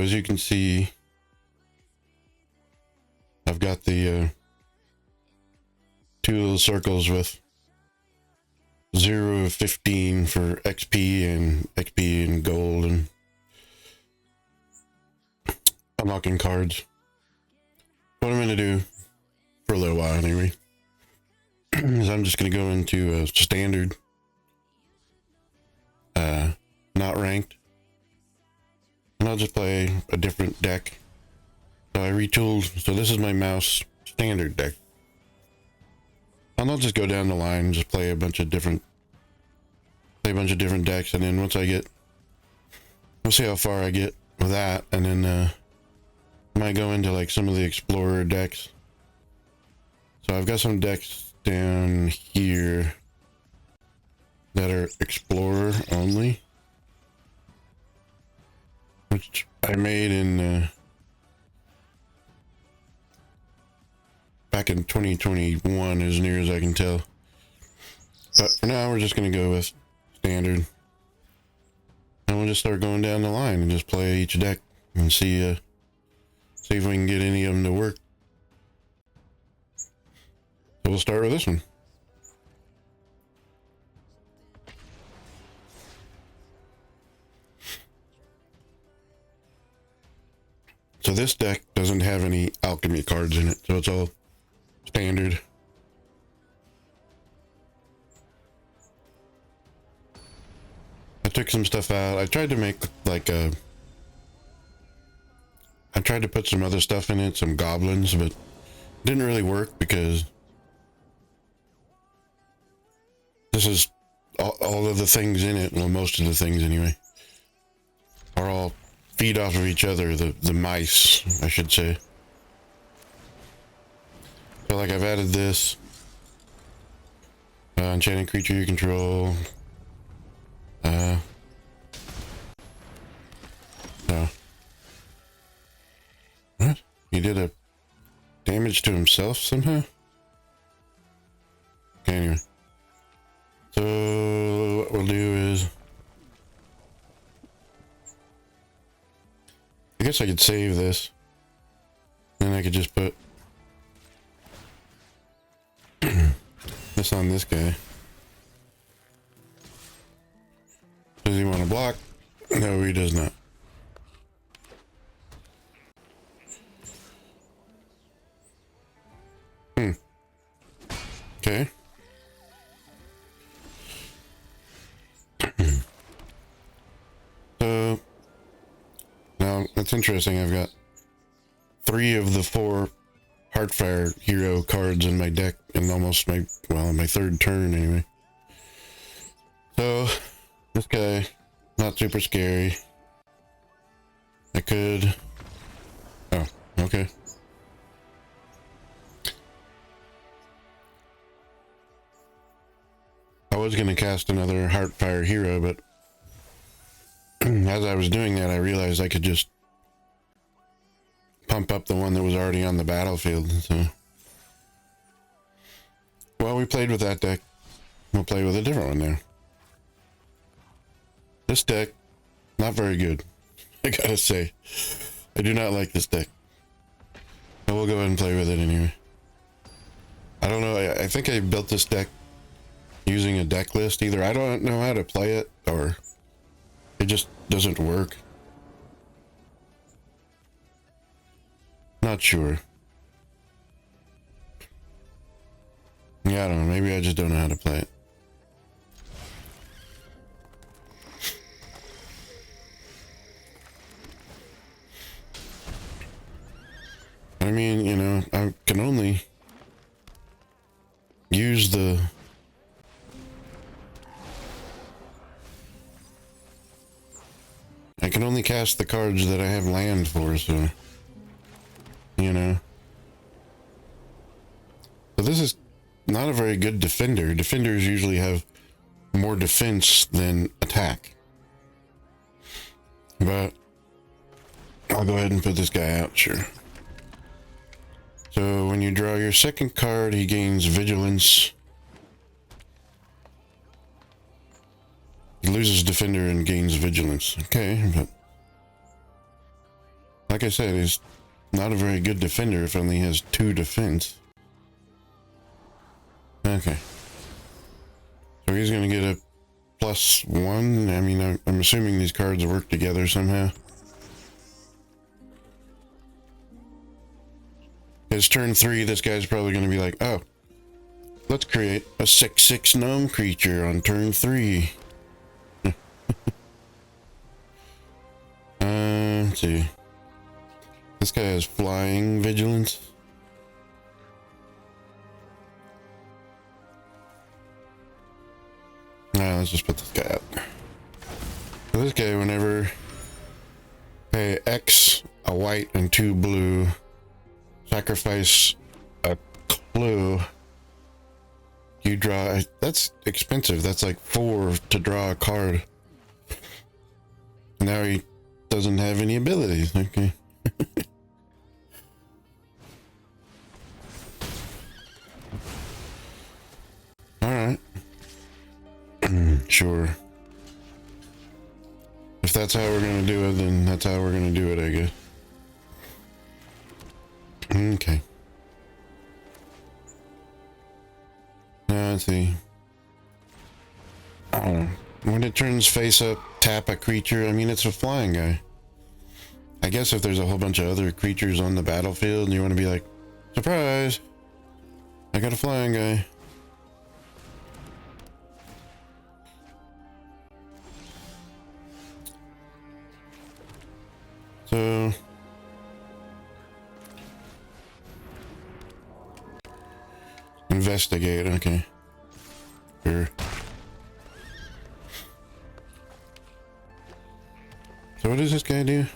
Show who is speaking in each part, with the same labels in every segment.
Speaker 1: as you can see, I've got the two little circles with 0 of 15 for XP and gold and unlocking cards. What I'm going to do for a little while anyway is I'm just going to go into standard, not ranked, and I'll just play a different deck. So I retooled, so this is my mouse standard deck. And I'll just go down the line and just play a bunch of different decks, and then once I get, we'll see how far I get with that, and then I might go into like some of the explorer decks. So I've got some decks down here that are explorer only, which I made in back in 2021 as near as I can tell. But for now we're just gonna go with standard, and we'll just start going down the line and just play each deck and see if we can get any of them to work. So we'll start with this one. So this deck doesn't have any alchemy cards in it, so it's all standard. I took some stuff out. I tried to make like I tried to put some other stuff in it, some goblins, but it didn't really work because this is all of the things in it, well, most of the things anyway, are all feed off of each other, the mice, I should say. So like I've added this enchanted creature you control. What? He did a damage to himself somehow? Okay, anyway. So what we'll do is, I guess I could save this, and I could just put this on this guy. Does he want to block? No, he does not. Okay. So now that's interesting. I've got 3 of the 4 Heartfire hero cards in my deck, and almost my 3rd turn anyway. So this guy, not super scary. I could, oh, okay. I was gonna cast another Heartfire hero, but as I was doing that, I realized I could just pump up the one that was already on the battlefield. So, well, we played with that deck. We'll play with a different one now. This deck, not very good. I gotta say, I do not like this deck. But we'll go ahead and play with it anyway. I don't know. I think I built this deck using a deck list. Either I don't know how to play it, or it just doesn't work. Not sure. Yeah, I don't know. Maybe I just don't know how to play it. I mean, you know, I can only use the I can only cast the cards that I have land for, so, you know. So this is not a very good defender. Defenders usually have more defense than attack. But I'll go ahead and put this guy out, sure. So when you draw your second card, he gains vigilance. He loses defender and gains vigilance. Okay, but Like I said, he's not a very good defender if only has 2 defense. Okay. So he's gonna get a +1. I mean, I'm assuming these cards work together somehow. His turn 3, this guy's probably gonna be like, oh, let's create a 6/6 gnome creature on turn 3. Let's see. This guy has flying vigilance. Let's just put this guy out. So this guy, whenever pay X, a white, and 2 blue, sacrifice a clue, you draw. That's expensive. That's like 4 to draw a card. Now he doesn't have any abilities. Okay. All right. Sure. If that's how we're gonna do it, then that's how we're gonna do it, I guess. Okay. Now let's see. When it turns face up, tap a creature. I mean, it's a flying guy. I guess if there's a whole bunch of other creatures on the battlefield and you want to be like, surprise, I got a flying guy. So investigate, okay. Sure. So what does this guy do?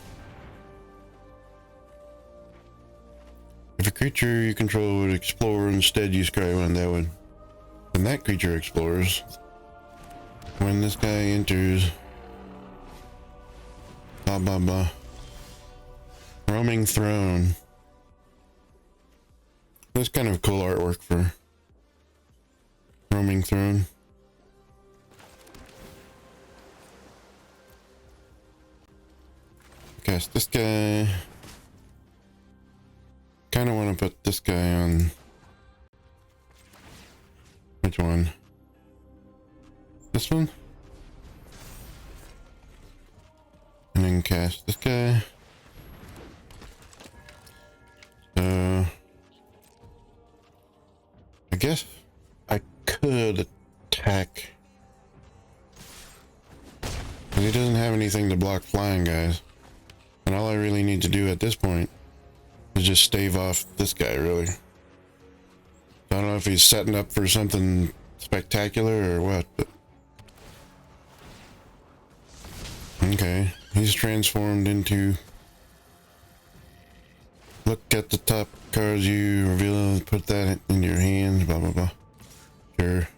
Speaker 1: If a creature you control would explore, instead you scry one, that would. When that creature explores, when this guy enters, blah blah blah. Roaming Throne. That's kind of cool artwork for Roaming Throne. Cast this guy. Kind of want to put this guy on. Which one? This one? And then cast this guy. So I guess I could attack. But he doesn't have anything to block flying guys. And all I really need to do at this point is just stave off this guy, really. I don't know if he's setting up for something spectacular or what, but... Okay, he's transformed into... Look at the top cards you reveal, put that in your hands, blah, blah, blah. Sure.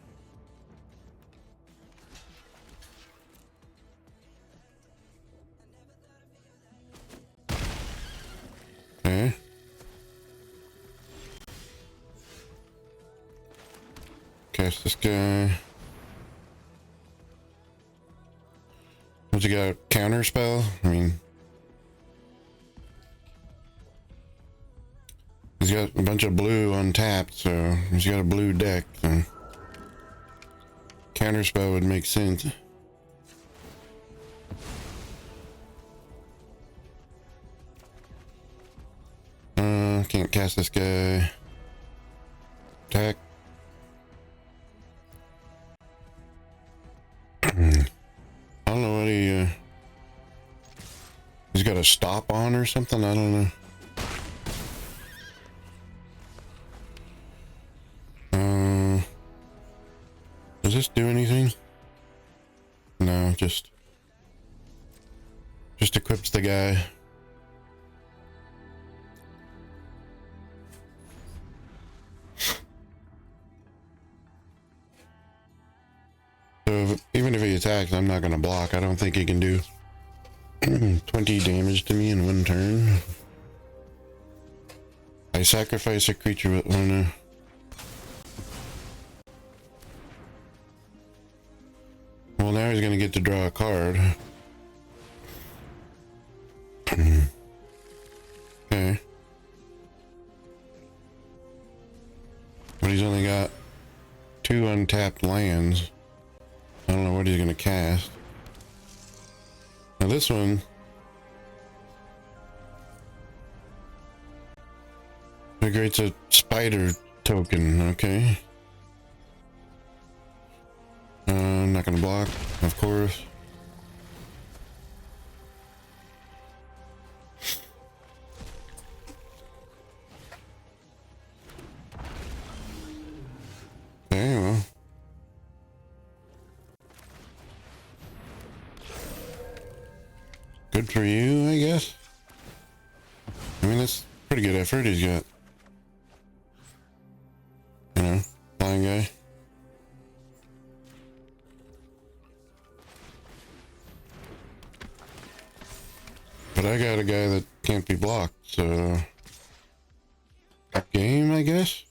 Speaker 1: Okay. Cast this guy. What's he got? A counter spell? I mean, he's got a bunch of blue untapped, so he's got a blue deck. So counter spell would make sense. Can't cast this guy. Attack. I don't know what he's got a stop on or something. I don't know. Does this do anything? No, just equips the guy. So even if he attacks, I'm not gonna block. I don't think he can do 20 damage to me in one turn. I sacrifice a creature with one. Well, now he's gonna get to draw a card. 2 untapped lands. I don't know what he's gonna cast. Now this one creates a spider token, okay. I'm not gonna block, of course. Okay, well. Good for you, I guess. I mean, that's pretty good effort he's got. You know, flying guy. But I got a guy that can't be blocked, so... game, I guess?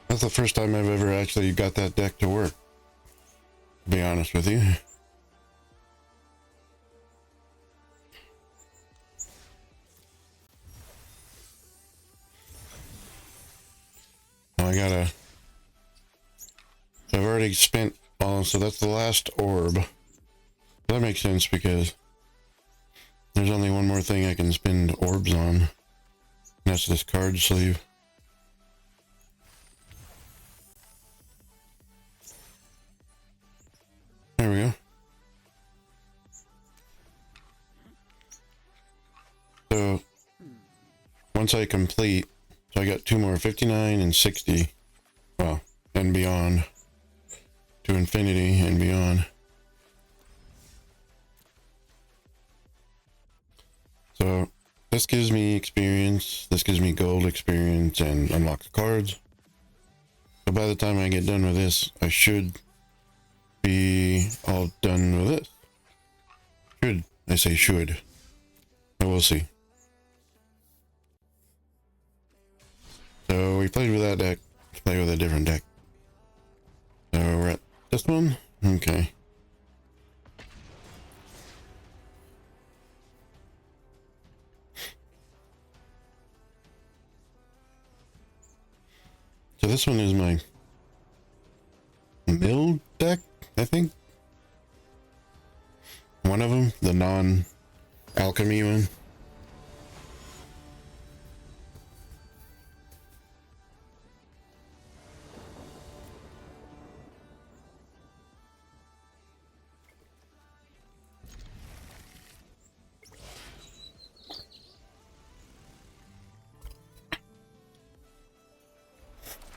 Speaker 1: That's the first time I've ever actually got that deck to work, to be honest with you. I've already spent, so that's the last orb. That makes sense because there's only one more thing I can spend orbs on. And that's this card sleeve. There we go. So once I complete, so I got 2 more, 59 and 60. Well, and beyond. To infinity and beyond. So this gives me experience, this gives me gold experience and unlocks cards. So by the time I get done with this, I should be all done with this. Should. I say should. But we'll see. So we played with that deck. Let's play with a different deck. So we're at this one? Okay. So this one is my mill deck, I think. One of them, the non-alchemy one.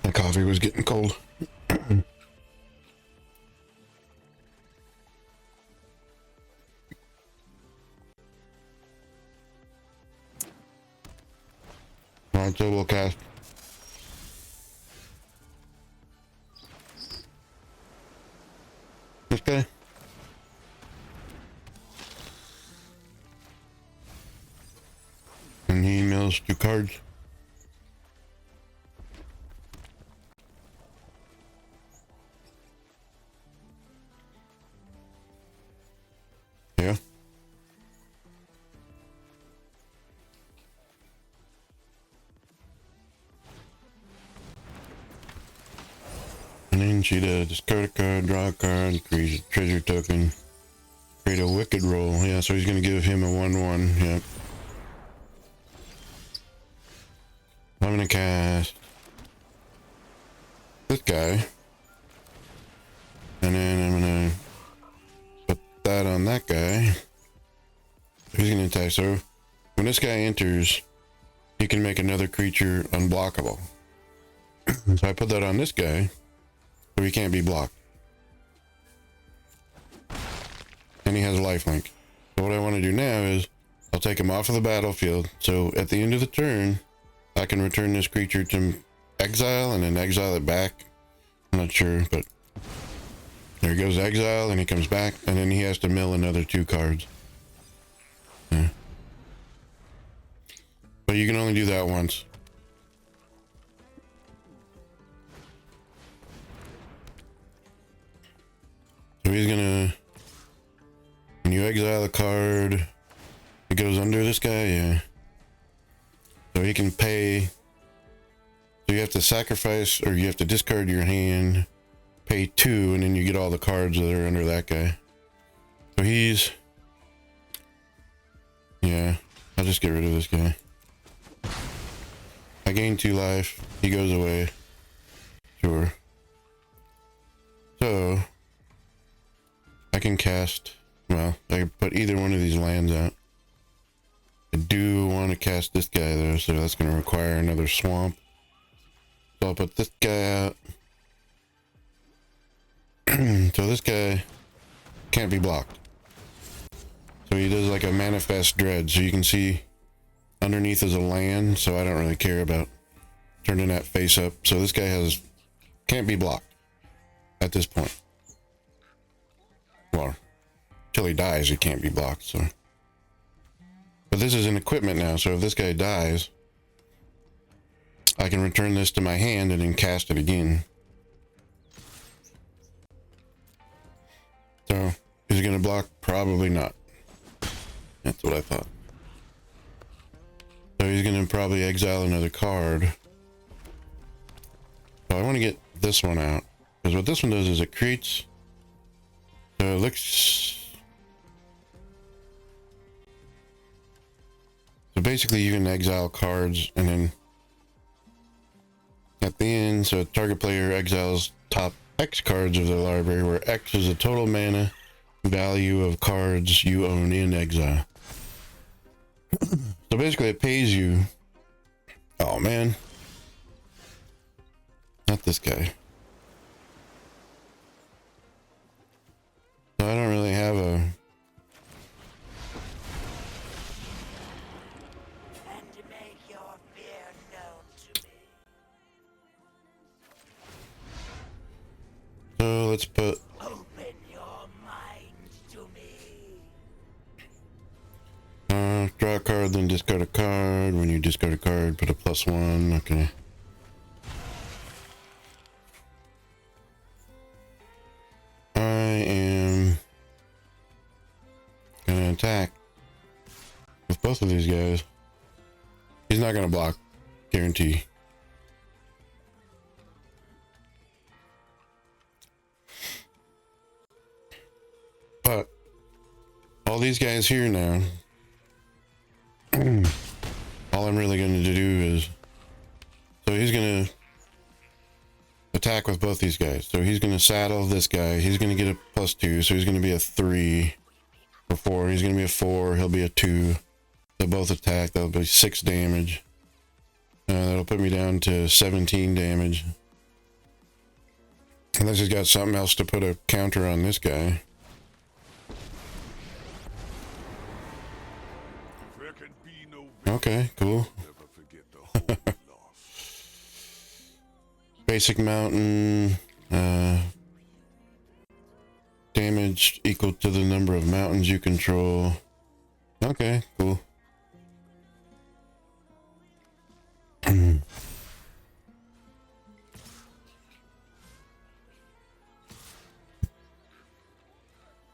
Speaker 1: The coffee was getting cold. Alright, so we'll cast. This guy. And he mills 2 cards. Yeah. And then she does discard a card, draw a card, create a treasure token, create a wicked roll. Yeah, so he's gonna give him a 1/1. Yep. I'm gonna cast this guy. And then I'm gonna put that on that guy. He's gonna attack. So when this guy enters, he can make another creature unblockable. So I put that on this guy, so he can't be blocked. And he has a lifelink. So what I want to do now is I'll take him off of the battlefield. So at the end of the turn, I can return this creature to exile and then exile it back. I'm not sure, but there he goes, exile, and he comes back, and then he has to mill another 2 cards. Yeah. But you can only do that once. So he's gonna, when you exile a card, it goes under this guy, yeah. So he can pay. So you have to sacrifice, or you have to discard your hand, pay 2, and then you get all the cards that are under that guy. So he's... Yeah, I'll just get rid of this guy. I gain 2 life. He goes away. Sure. So I can cast, well, I can put either one of these lands out. I do want to cast this guy though, so that's going to require another swamp. So I'll put this guy out. So this guy can't be blocked. So he does like a manifest dread. So you can see underneath is a land, so I don't really care about turning that face up. So this guy can't be blocked at this point. Well, till he dies, he can't be blocked. So, but this is an equipment now. So if this guy dies, I can return this to my hand and then cast it again. So is he gonna block? Probably not. That's what I thought. So he's gonna probably exile another card. So I want to get this one out, because what this one does is it creates, so it looks, so basically you can exile cards and then at the end, so target player exiles top X cards of their library, where X is the total mana value of cards you own in exile. So basically it pays you, oh man, not this guy. So I don't really have a...
Speaker 2: And make your fear known to me.
Speaker 1: So let's put...
Speaker 2: Open your mind to me.
Speaker 1: Draw a card, then discard a card. When you discard a card, put a +1. Okay. I am gonna attack with both of these guys. He's not gonna block, guarantee. But all these guys here now, all I'm really going to do is, so he's going to attack with both these guys. So he's going to saddle this guy. He's going to get a +2, so he's going to be a 3 or 4. He's going to be a 4. He'll be a 2. They'll both attack. That'll be 6 damage. That'll put me down to 17 damage. Unless he's got something else to put a counter on this guy. Okay, cool. Basic mountain, damage equal to the number of mountains you control. Okay, cool.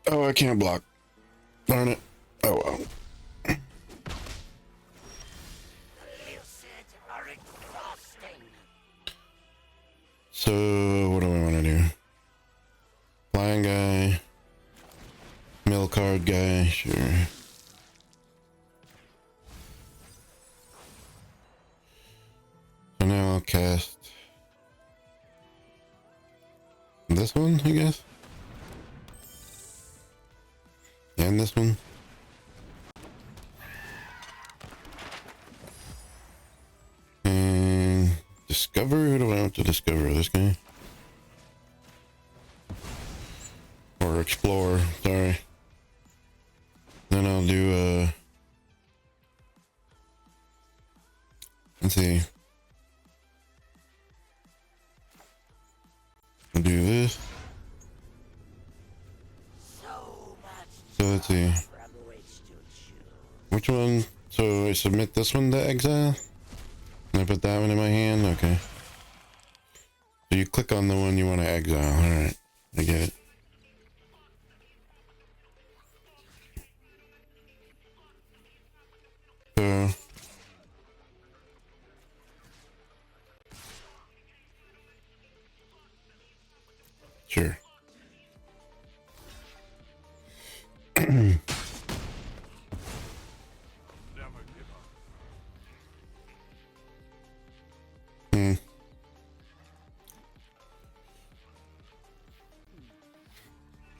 Speaker 1: Oh, I can't block. Darn it. Oh well. So, what do I want to do? Flying guy. Mill card guy, sure. So now I'll cast this one, I guess. And this one. And discover? Who do I want to discover? This guy? Or explore, sorry. Then I'll do let's see. I'll do this. So let's see. Which one? So I submit this one to exile? And I put that one in my hand? Okay. So you click on the one you want to exile. Alright. I get it. So Sure. Hmm.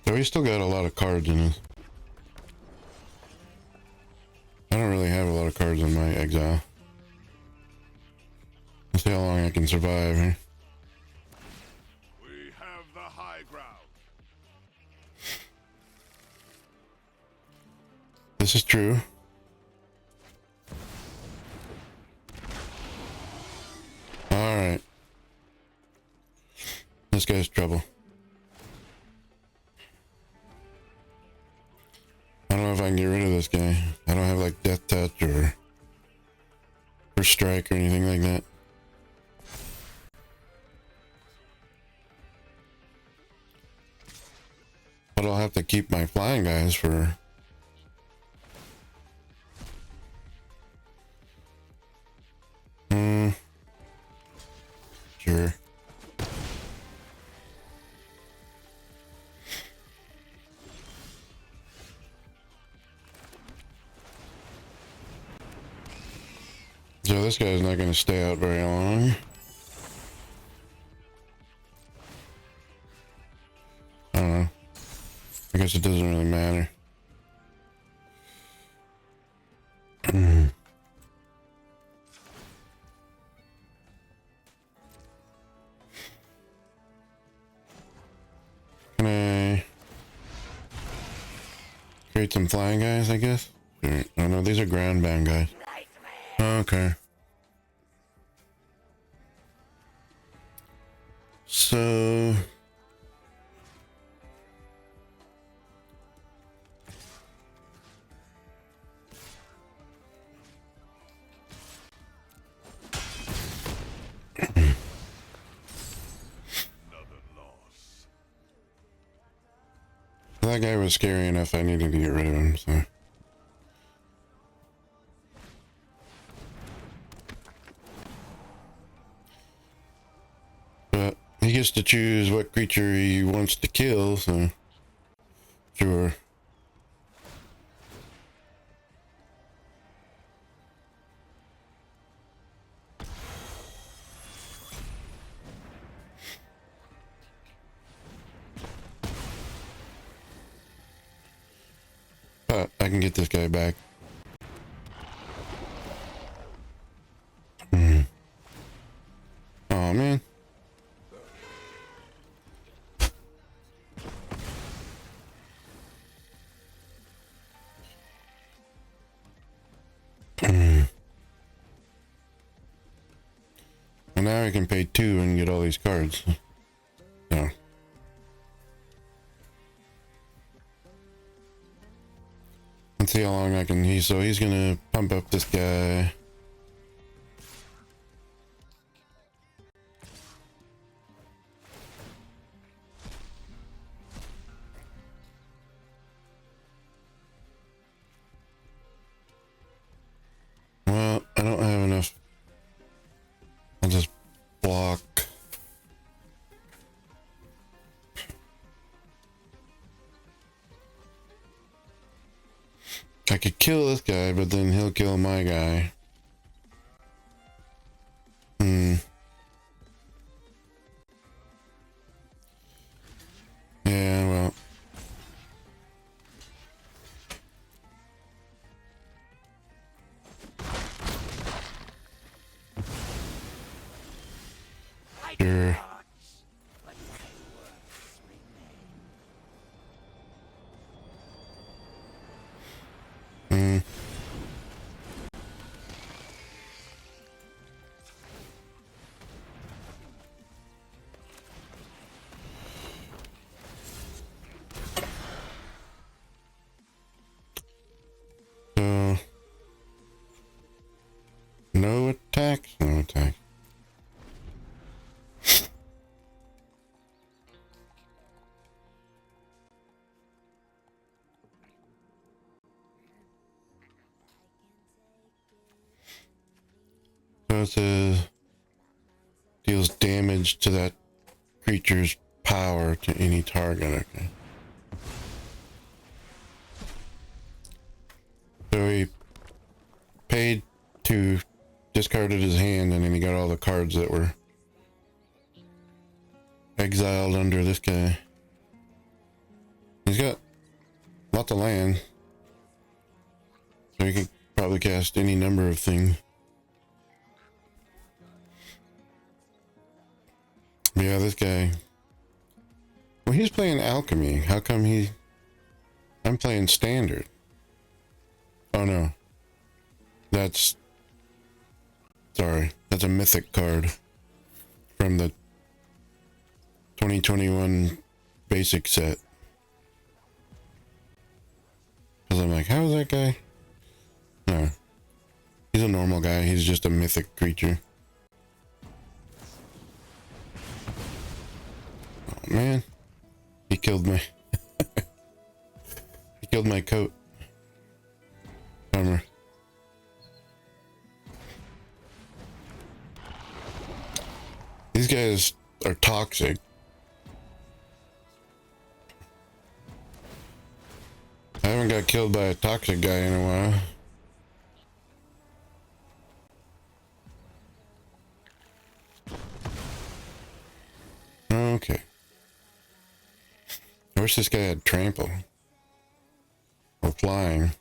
Speaker 1: So we still got a lot of cards in this. I don't really have a lot of cards in my exile. Let's see how long I can survive here.
Speaker 3: We have the high ground.
Speaker 1: This is true. Alright. This guy's trouble. I don't know if I can get rid of this guy. I don't have like Death Touch or First Strike or anything like that. But I'll have to keep my flying guys for... Sure. So this guy's not going to stay out very long. I don't know. I guess it doesn't really matter. Can I create some flying guys, I guess? Or, oh no, these are ground bound guys. Okay. So... That guy was scary enough, I needed to get rid of him, so... But he gets to choose what creature he wants to kill, so... Sure. But I can get this guy back. Oh man. And now I can pay 2 and get all these cards. So. Let's see how long I can. So he's gonna pump up this guy. Well, I don't have enough. I'll just block. I could kill this guy, but then he'll kill my guy. Yeah, well. Sure. So, no attacks, no attack. So it says deals damage to that creature's power to any target. Okay. So he paid to discarded his hand, and then he got all the cards that were exiled under this guy. He's got lots of land, so he can probably cast any number of things. Yeah, this guy. Well, he's playing alchemy. How come I'm playing standard. Oh no. Sorry. That's a mythic card from the 2021 basic set. Because I'm like, how is that guy? No. He's a normal guy. He's just a mythic creature. Oh man. He killed me. He killed my coat. Bummer. These guys are toxic. I haven't got killed by a toxic guy in a while. Okay. I wish this guy had trample. Or flying.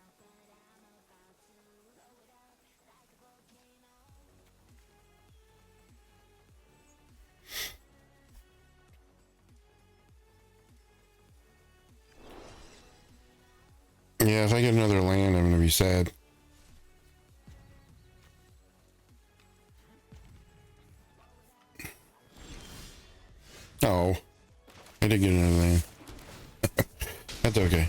Speaker 1: Yeah, if I get another land, I'm gonna be sad. Oh, I did get another land. That's okay.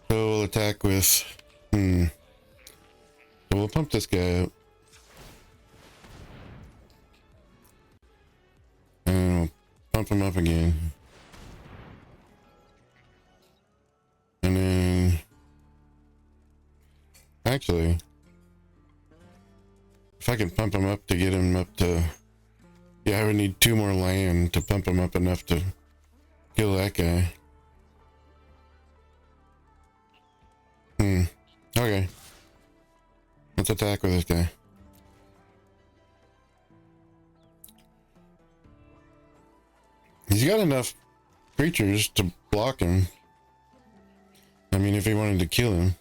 Speaker 1: So we'll attack with... So we'll pump this guy up. And we'll pump him up again. And then... Actually... If I can pump him up to get him up to... Yeah, I would need 2 more land to pump him up enough to kill that guy. Okay. Let's attack with this guy. He's got enough creatures to block him. I mean, if he wanted to kill him.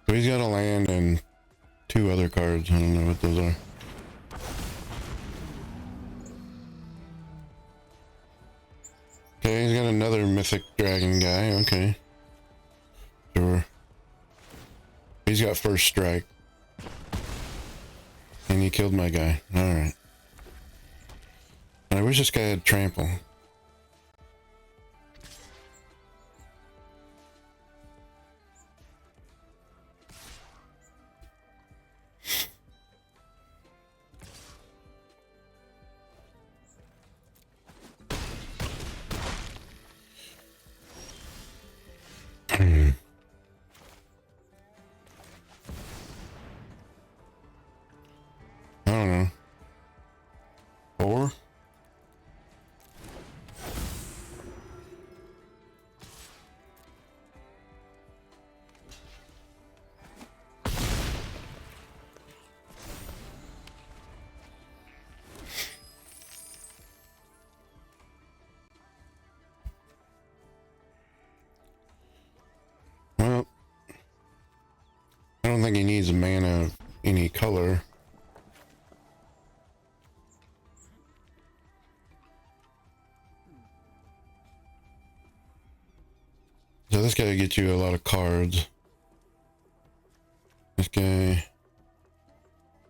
Speaker 1: So he's got a land and 2 other cards. I don't know what those are. Okay, he's got another mythic dragon guy. Okay. Sure. He's got first strike. And he killed my guy. Alright. I wish this guy had trample. I don't know. 4? Well, I don't think he needs a mana of any color. So this guy gets you a lot of cards. This guy...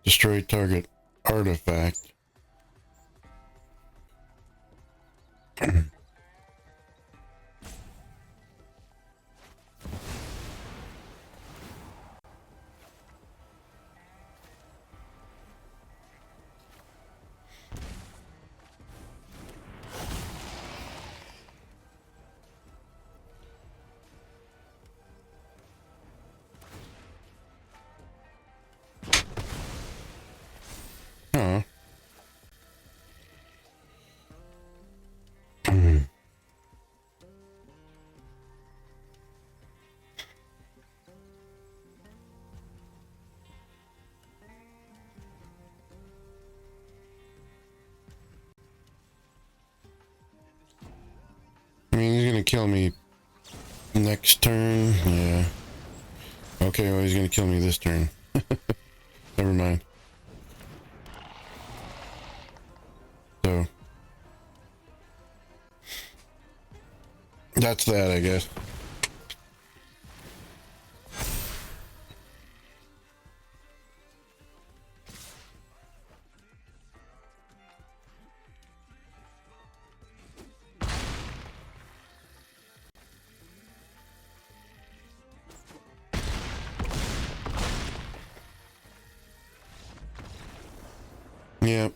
Speaker 1: Destroy target artifact. gonna kill me next turn. Yeah. Okay, well, he's gonna kill me this turn. Never mind. So that's that, I guess. Yeah.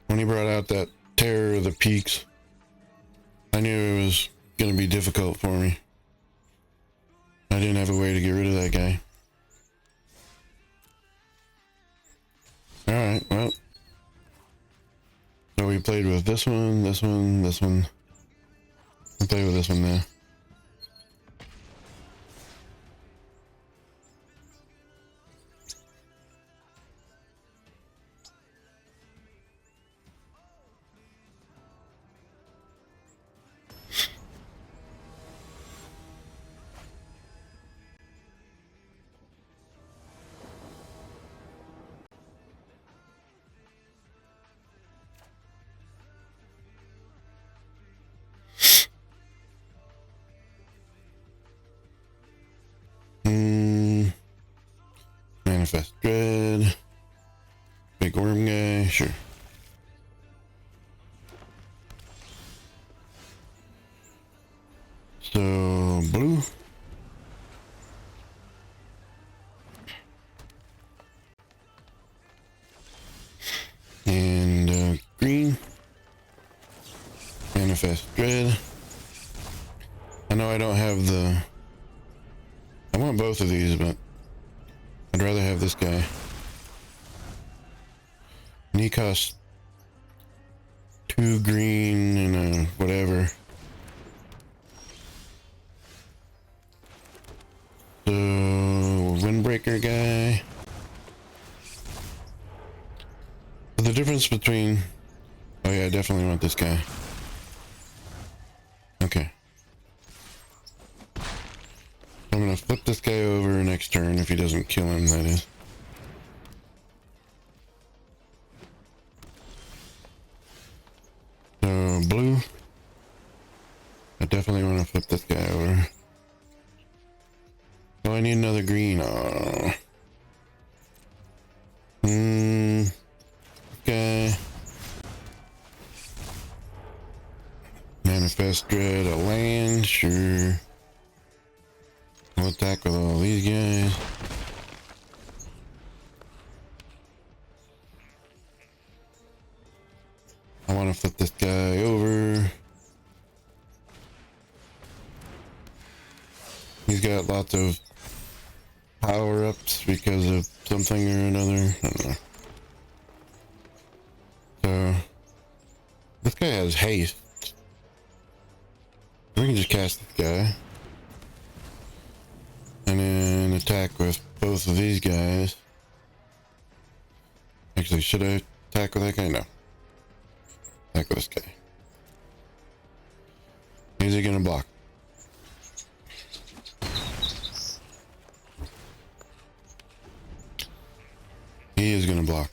Speaker 1: When he brought out that Terror of the Peaks, I knew it was going to be difficult for me. I didn't have a way to get rid of that guy. Alright, well. So we played with this one, this one, this one. We'll play with this one now. Manifest Dread. Big worm guy, sure. So, blue. And green. Manifest Dread. I know I don't have the... I want both of these, but I'd rather have this guy. And he costs 2 green and a whatever. So, Windbreaker guy. The difference between... Oh yeah, I definitely want this guy. Okay. I'm gonna flip this guy over next turn if he doesn't kill him, that is. So, blue. I definitely want to flip this guy over. Oh, I need another green. Oh. Okay. Manifest Dread, a land, sure. We'll attack with all these guys. I want to flip this guy over. He's got lots of power-ups because of something or another. I don't know. So, this guy has haste. We can just cast this guy. And then attack with both of these guys. Actually, should I attack with that guy? No. Attack with this guy. Is he gonna block? He is gonna block.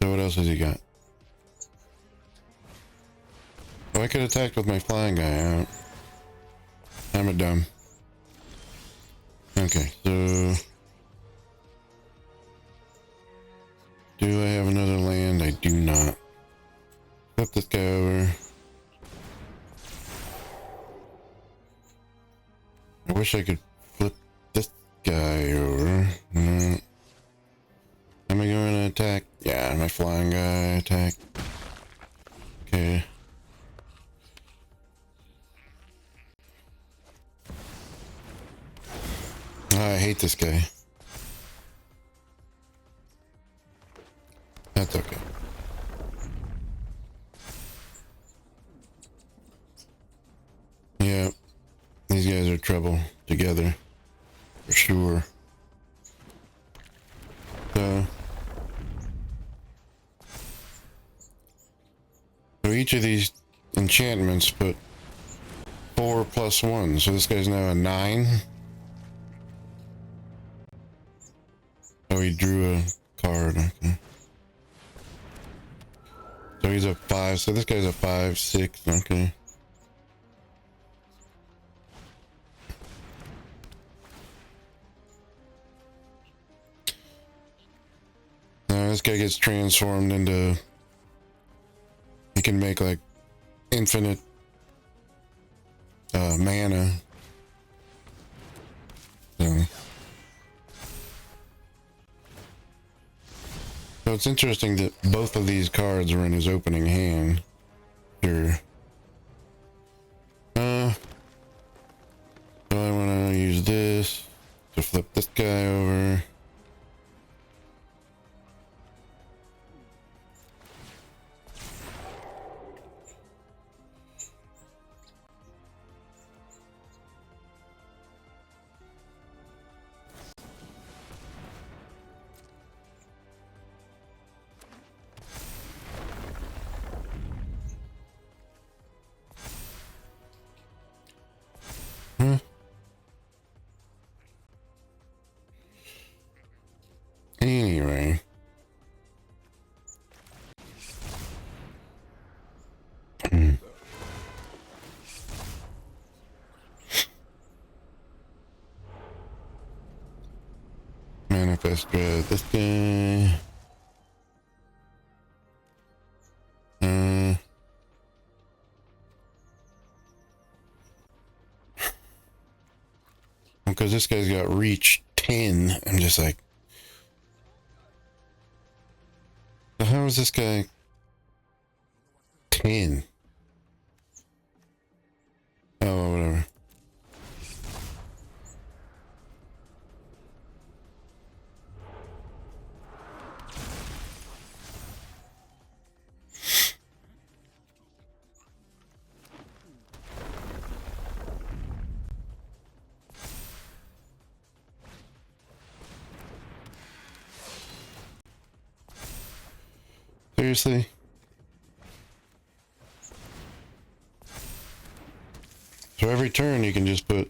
Speaker 1: So what else has he got? Oh, I could attack with my flying guy. I'm a dumb. Okay, so... Do I have another land? I do not. Flip this guy over. I wish I could flip this guy over. No. Am I going to attack? Yeah, my flying guy attack. Okay. I hate this guy. That's okay. Yeah, these guys are trouble together, for sure. So, each of these enchantments put 4 plus 1. So this guy's now a 9. Oh, he drew a card. Okay. So he's a 5. So this guy's a 5, 6. Okay. Now this guy gets transformed into. He can make like infinite mana. So it's interesting that both of these cards are in his opening hand. Sure. So I want to use this to flip this guy over. Anyway. Manifest dread this guy. Because this guy's got reach 10. I'm just like, how is this guy 10? Oh, whatever. Seriously? So every turn you can just put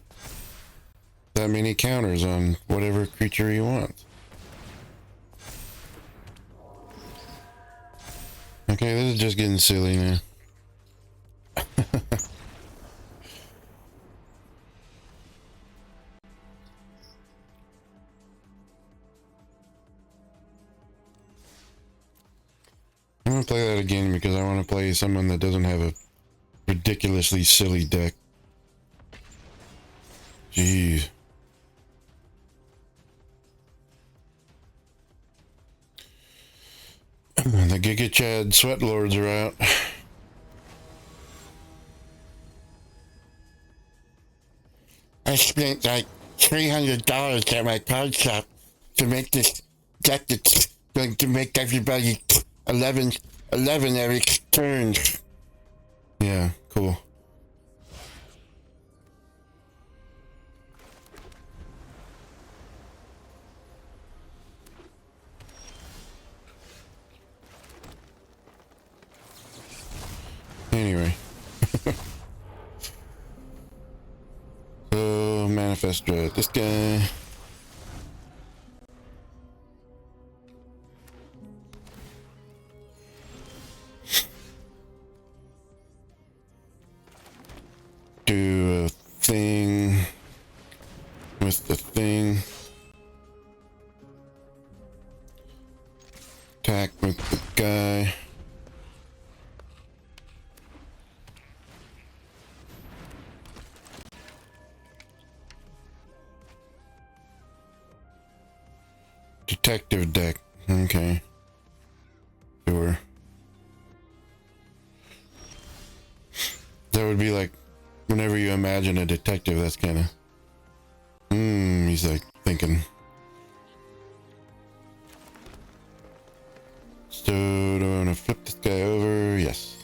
Speaker 1: that many counters on whatever creature you want. Okay, this is just getting silly now. I'm gonna play that again because I want to play someone that doesn't have a ridiculously silly deck. Jeez. The Giga Chad Sweat Lords are out. I spent like $300 at my card shop to make this deck that's going to make everybody 11 every turn. Yeah, cool. Anyway. So, Manifest Dread. This guy. Do a thing with the thing. Attack with the guy. Detective deck. Okay. Sure. That would be like whenever you imagine a detective, that's kind of he's like thinking. So do I want to flip this guy over? Yes.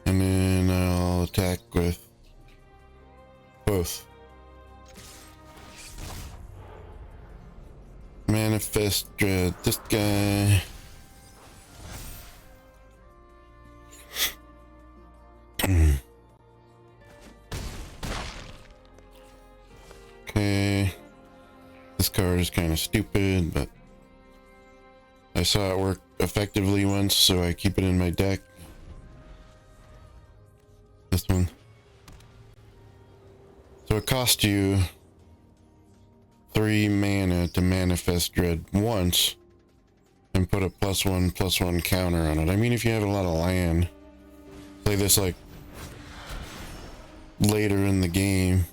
Speaker 1: And then I'll attack with both. Manifest Dread. This guy. Okay. This card is kind of stupid, but I saw it work effectively once, so I keep it in my deck. This one. So it costs you 3 mana to manifest Dread once and put a +1/+1 counter on it. I mean, if you have a lot of land, play this like later in the game.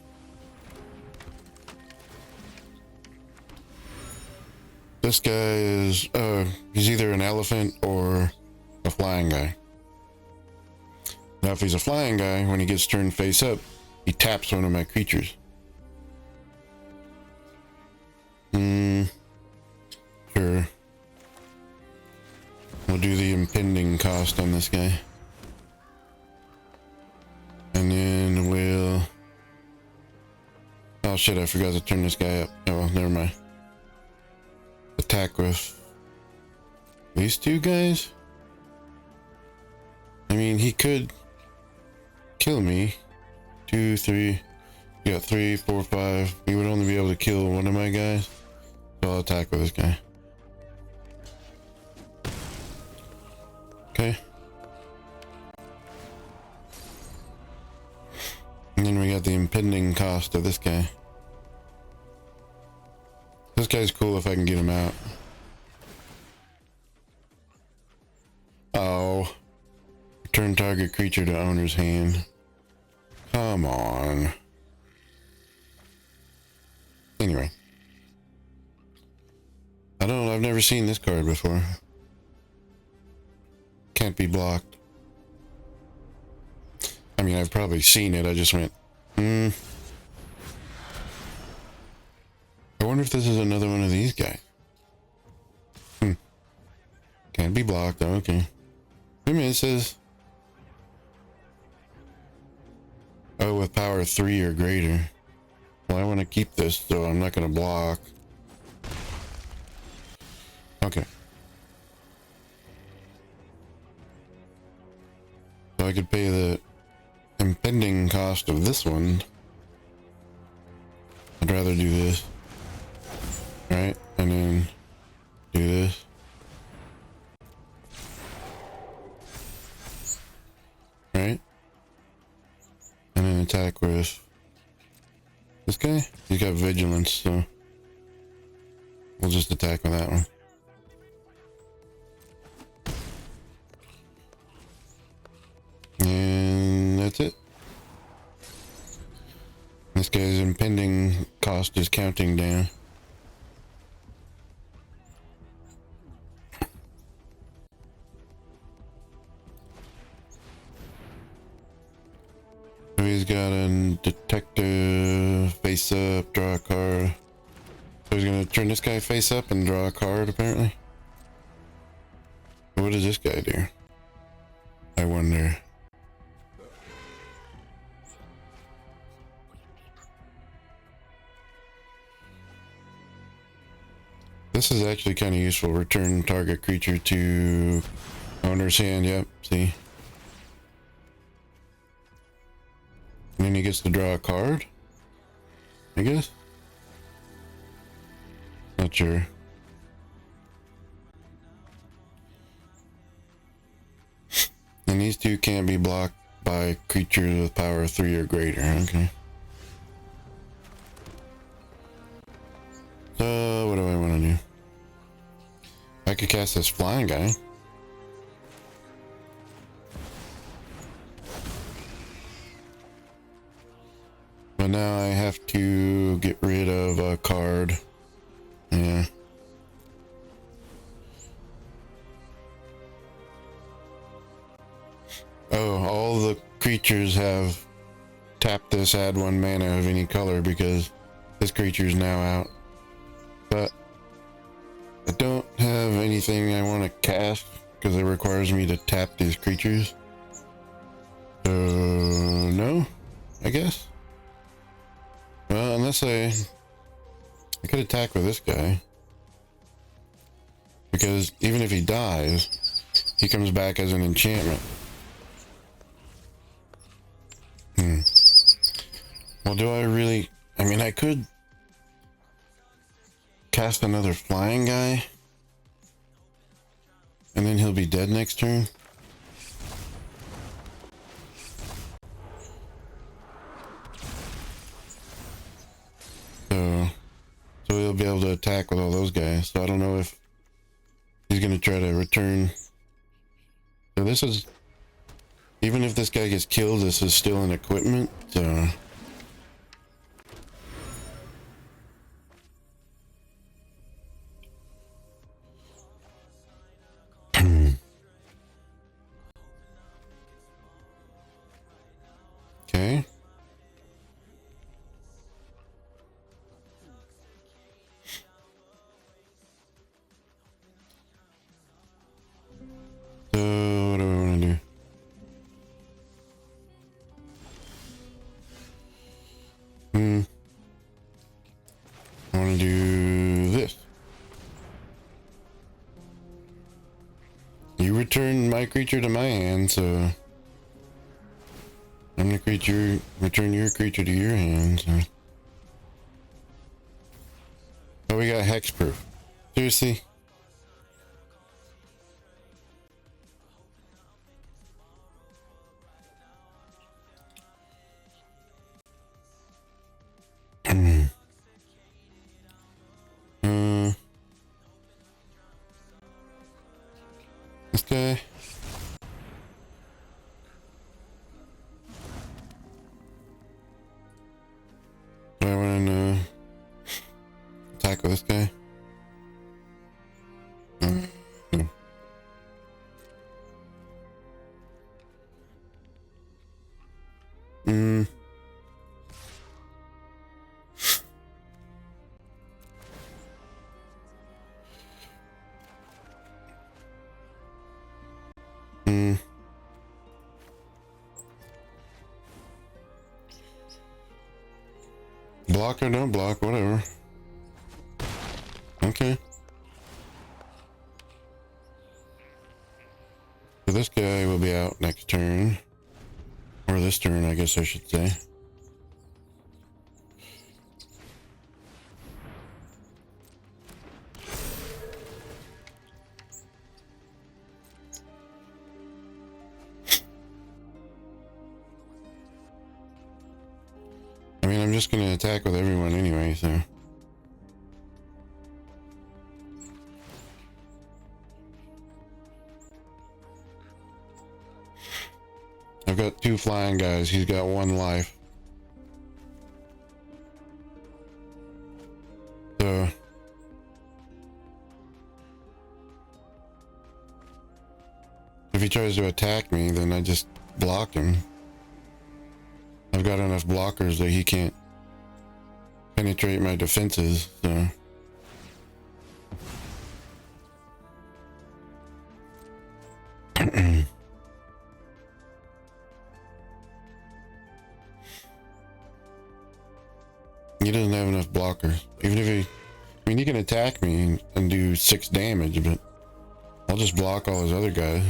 Speaker 1: This guy is, he's either an elephant or a flying guy. Now, if he's a flying guy, when he gets turned face up, he taps one of my creatures. Sure. We'll do the impending cost on this guy. And then we'll... Oh shit, I forgot to turn this guy up. Oh, well, never mind. Attack with these two guys? I mean, he could kill me. 2, 3. You got 3, 4, 5. He would only be able to kill one of my guys. So I'll attack with this guy. Okay. And then we got the impending cost of this guy. This guy's cool if I can get him out. Oh. Return target creature to owner's hand. Come on. Anyway. I don't know, I've never seen this card before. Can't be blocked. I mean, I've probably seen it, I just went, I wonder if this is another one of these guys. Can't be blocked, okay. I mean, it says... Oh, with power 3 or greater. Well, I want to keep this, so I'm not going to block. Okay. So I could pay the impending cost of this one. I'd rather do this. Right? And then do this. Right? And then attack with this guy. He's got vigilance, so we'll just attack with that one. And that's it. This guy's impending cost is counting down. So he's got a detective, face up, draw a card. So he's gonna turn this guy face up and draw a card, apparently. What does this guy do? I wonder. This is actually kind of useful. Return target creature to owner's hand. Yep, see? And then he gets to draw a card, I guess? Not sure. And these two can't be blocked by creatures with power 3 or greater. Okay. So, what do I want to do? I could cast this flying guy. But now I have to get rid of a card. Yeah. Oh, all the creatures have tapped this, add 1 mana of any color because this creature is now out. But I don't have anything I want to cast because it requires me to tap these creatures. So, no, I guess. Well, unless I could attack with this guy. Because even if he dies, he comes back as an enchantment. Well, do I really... I mean, I could cast another flying guy, and then he'll be dead next turn. So he'll be able to attack with all those guys. So I don't know if he's going to try to return. So this is... Even if this guy gets killed, this is still an equipment, so... Okay. So what do I want to do? I want to do this. You return my creature to my hand, so I'm gonna return your creature to your hand. So. Oh, we got hexproof. Seriously? This guy. Do I want to attack with this guy? No. Block or no block, whatever. Okay. So this guy will be out next turn. Or this turn, I guess I should say. I mean, I'm just gonna attack with everyone anyway, so. I've got 2 flying guys. He's got 1 life. So. If he tries to attack me, then I just block him. I've got enough blockers that he can't penetrate my defenses, so. He doesn't have enough blockers. Even if he... I mean, he can attack me and do 6 damage, but I'll just block all his other guys.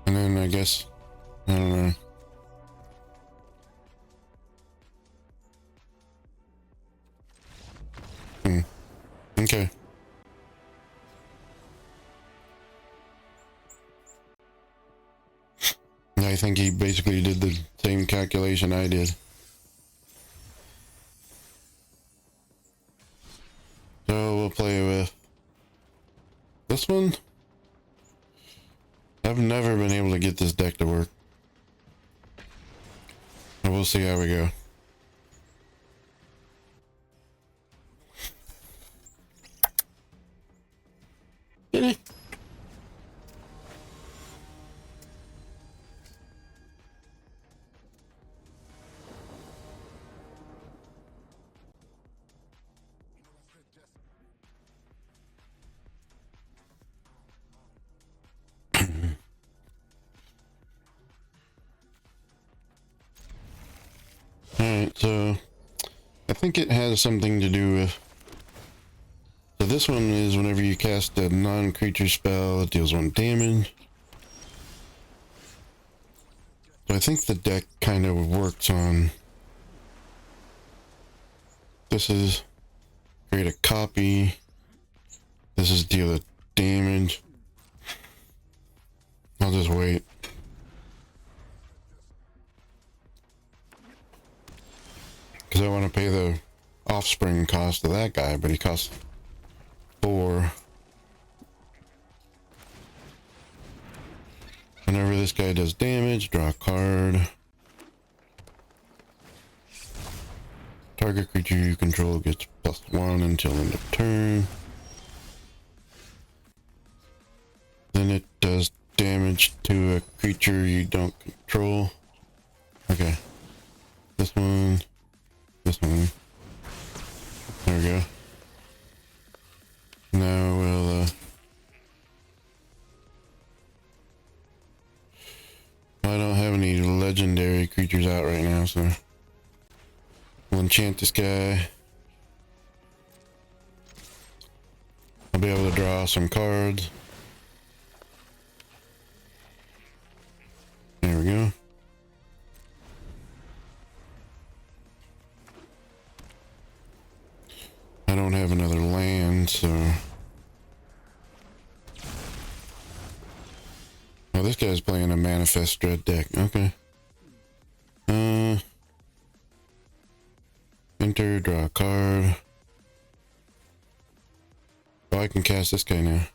Speaker 1: And then I guess... I don't know. Okay. I think he basically did the same calculation I did. So we'll play with this one. I've never been able to get this deck to work. But we'll see how we go. Did he? Alright, so I think it has something to do with... So this one is whenever you cast a non-creature spell, it deals 1 damage. So I think the deck kind of works on... This is create a copy. This is deal a damage. I'll just wait. Because I want to pay the offspring cost of that guy, but he costs 4. Whenever this guy does damage, draw a card. Target creature you control gets +1 until end of turn. Then it does damage to a creature you don't control. Okay. This one. This one. There we go. Now we'll, I don't have any legendary creatures out right now, so we'll enchant this guy. I'll be able to draw some cards. There we go. I don't have another land, so... Oh, this guy's playing a Manifest Dread deck. Okay. Enter, draw a card. Oh, I can cast this guy now.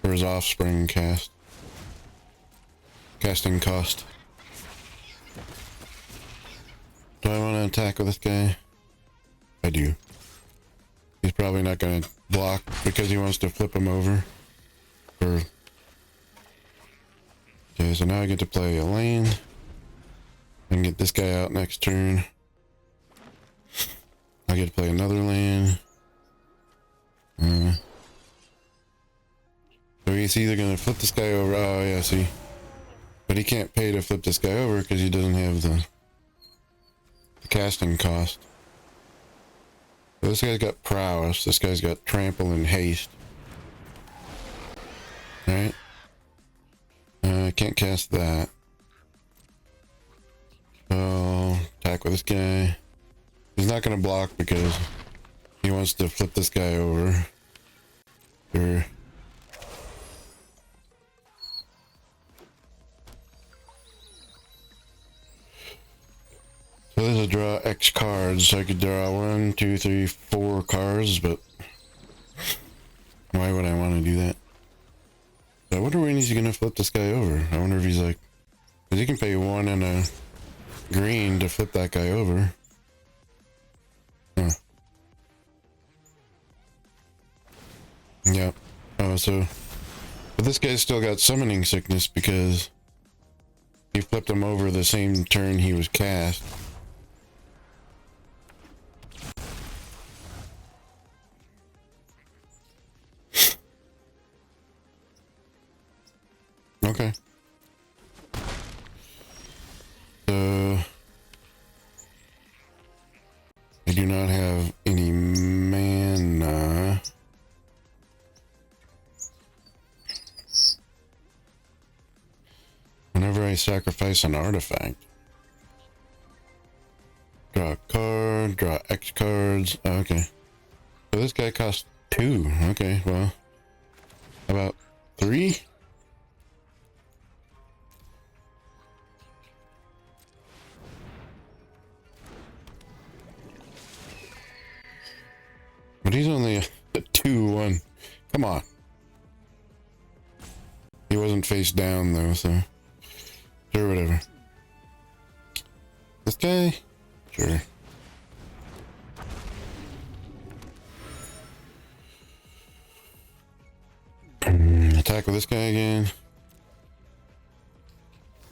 Speaker 1: For his offspring cast. Casting cost. Do I want to attack with this guy? I do. He's probably not going to block because he wants to flip him over. Or... Okay, so now I get to play a land. I can get this guy out next turn. I get to play another land. So he's either going to flip this guy over. Oh, yeah, see. But he can't pay to flip this guy over because he doesn't have the casting cost. So this guy's got prowess. This guy's got trample and haste. Alright. I can't cast that. So, attack with this guy. He's not going to block because he wants to flip this guy over. Sure. So this is draw X cards. So I could draw 1, 2, 3, 4 cards, but why would I want to do that? I wonder when he's gonna flip this guy over. I wonder if he's like, because he can pay 1 and a green to flip that guy over. Huh. Yep. Oh, so, but this guy's still got summoning sickness because he flipped him over the same turn he was cast. Okay. So I do not have any mana. Whenever I sacrifice an artifact, draw a card, draw X cards. Oh, okay. So this guy costs 2. Okay, well, how about 3? But he's only a 2-1. Come on. He wasn't face down though, so sure, whatever. This guy? Sure. Attack with this guy again.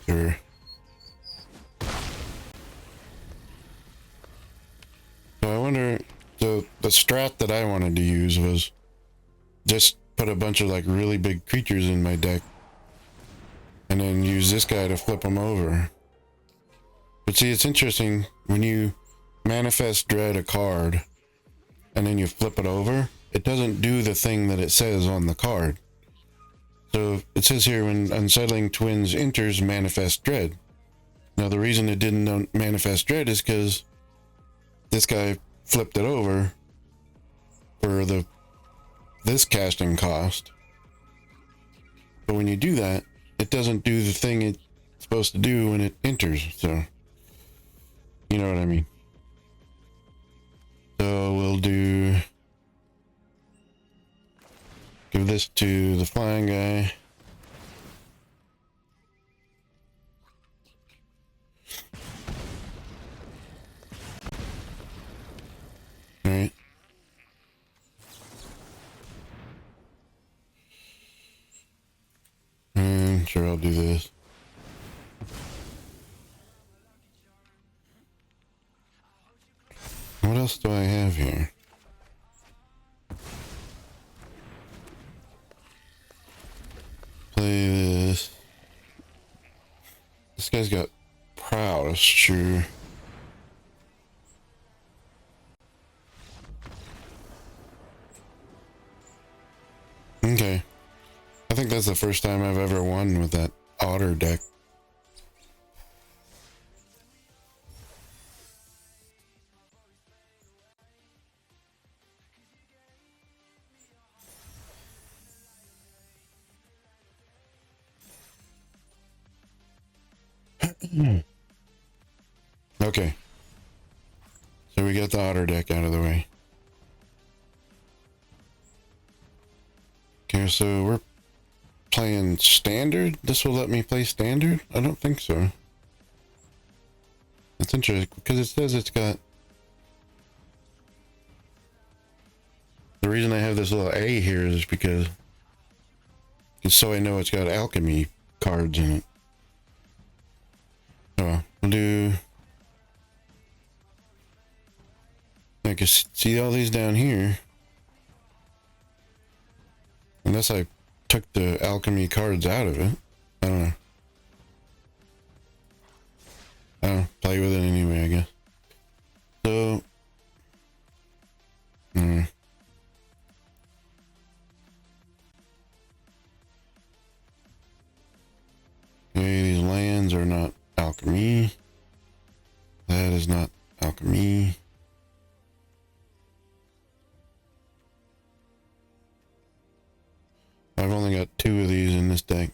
Speaker 1: Sure. So I wonder, the strat that I wanted to use was just put a bunch of like really big creatures in my deck and then use this guy to flip them over. But see, it's interesting when you manifest dread a card and then you flip it over, it doesn't do the thing that it says on the card. So it says here, when Unsettling Twins enters Manifest Dread. Now the reason it didn't manifest dread is because this guy flipped it over for this casting cost. But when you do that, it doesn't do the thing it's supposed to do when it enters. So you know what I mean. So we'll give this to the flying guy. Alright. And sure, I'll do this. What else do I have here? Play this. This guy's got prowess, sure. Okay. I think that's the first time I've ever won with that otter deck. Okay. So we got the otter deck out of the way. Okay, so we're playing standard? This will let me play standard? I don't think so. That's interesting because it says it's got... The reason I have this little A here is because so I know it's got alchemy cards in it. So we'll do... I can see all these down here. Unless I took the alchemy cards out of it. I don't know. I'll play with it anyway, I guess. So... Okay, these lands are not alchemy. That is not alchemy. I've only got 2 of these in this deck.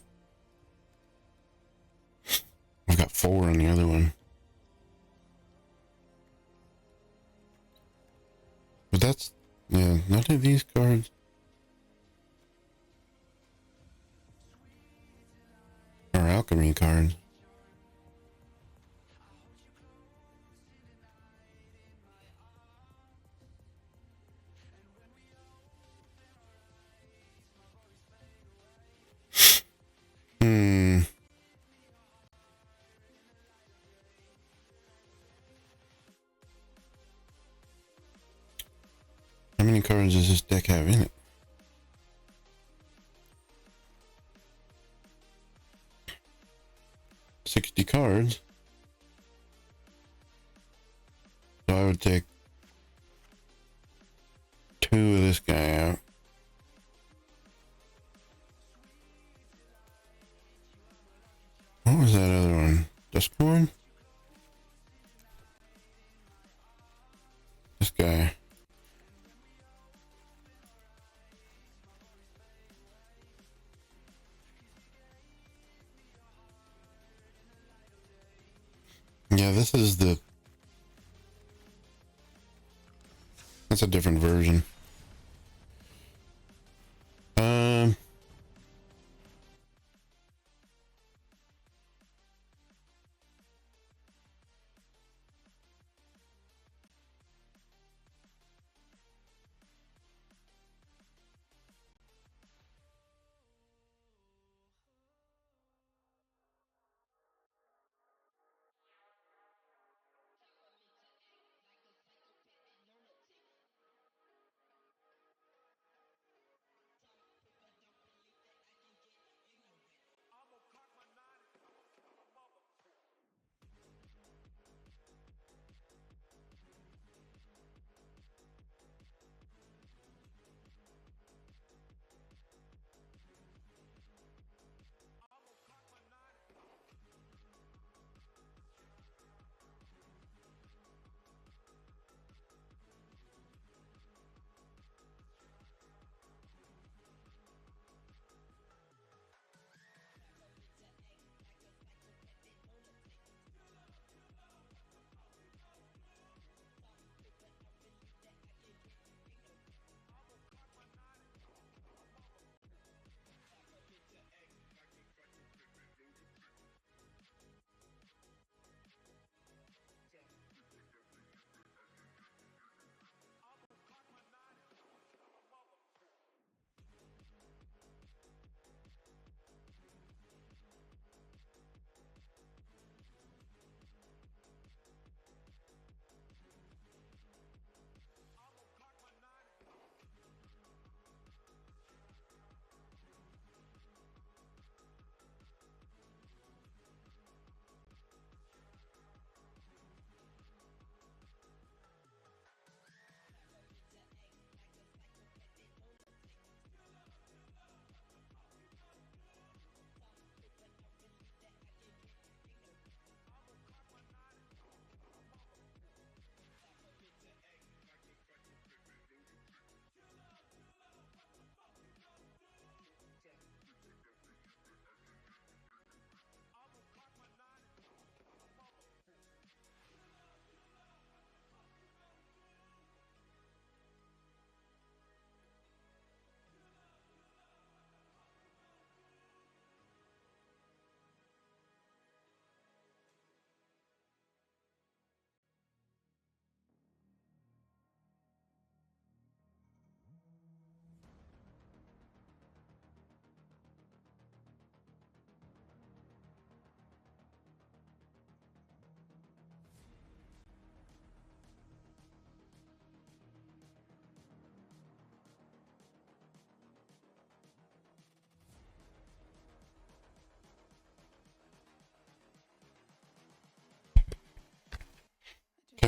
Speaker 1: I've got 4 on the other one. But that's, yeah, none of these cards are alchemy cards. How many cards does this deck have in it? $60 cards. So I would take 2 of this guy out. What was that other one? Discord? This guy. Yeah, this is that's a different version.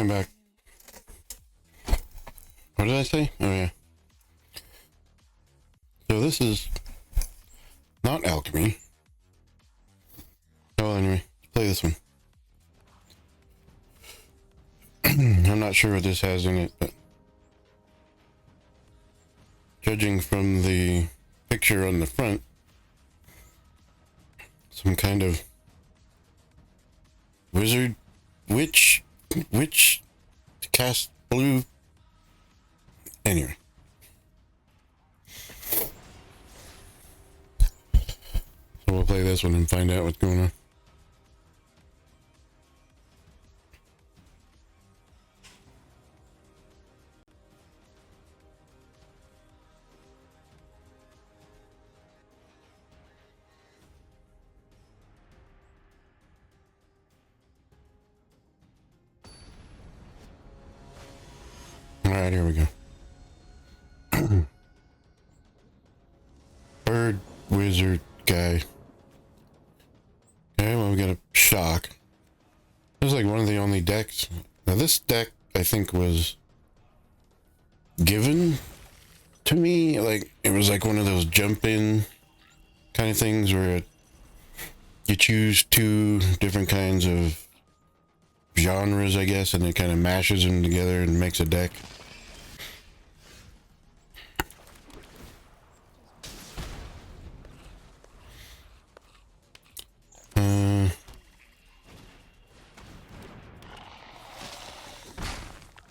Speaker 1: I'm back. What did I say? Oh yeah. So this is not alchemy. Oh, anyway, let's play this one. I'm not sure what this has in it, but judging from the picture on the front, some kind of wizard, witch to cast blue. Anyway. So we'll play this one and find out what's going on. Alright, here we go. Bird wizard guy. Okay, well, we got a shock. This is like one of the only decks. Now, this deck, I think, was given to me. Like, it was like one of those jump in kind of things where you choose two different kinds of genres, I guess, and it kind of mashes them together and makes a deck.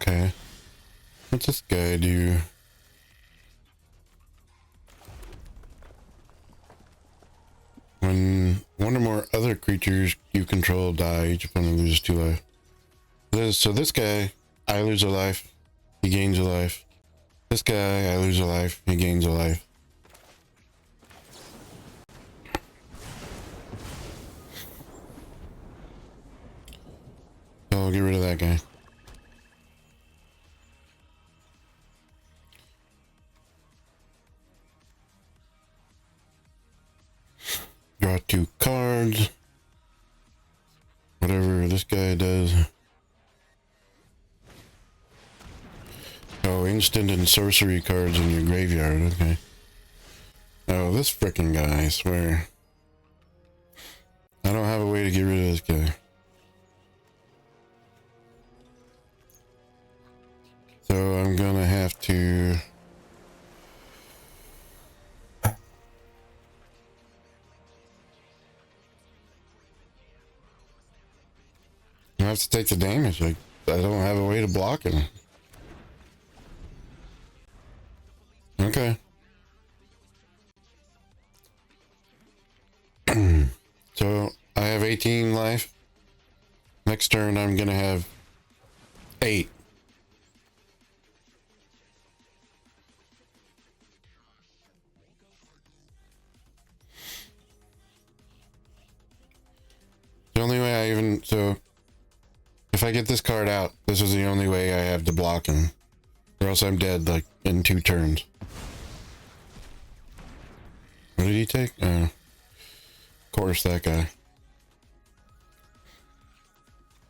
Speaker 1: Okay. What's this guy do? When one or more other creatures you control die, each opponent loses 2 life. So this guy, I lose a life, he gains a life. This guy, I lose a life, he gains a life. So I'll get rid of that guy. Draw 2 cards. Whatever this guy does. Oh, instant and sorcery cards in your graveyard. Okay. Oh, this frickin' guy, I swear. I don't have a way to get rid of this guy. So I'm gonna have to... I have to take the damage. Like, I don't have a way to block him. Okay. So I have 18 life. Next turn I'm gonna have 8. The only way I even... So... If I get this card out, this is the only way I have to block him. Or else I'm dead, like, in 2 turns. What did he take? Of course, that guy.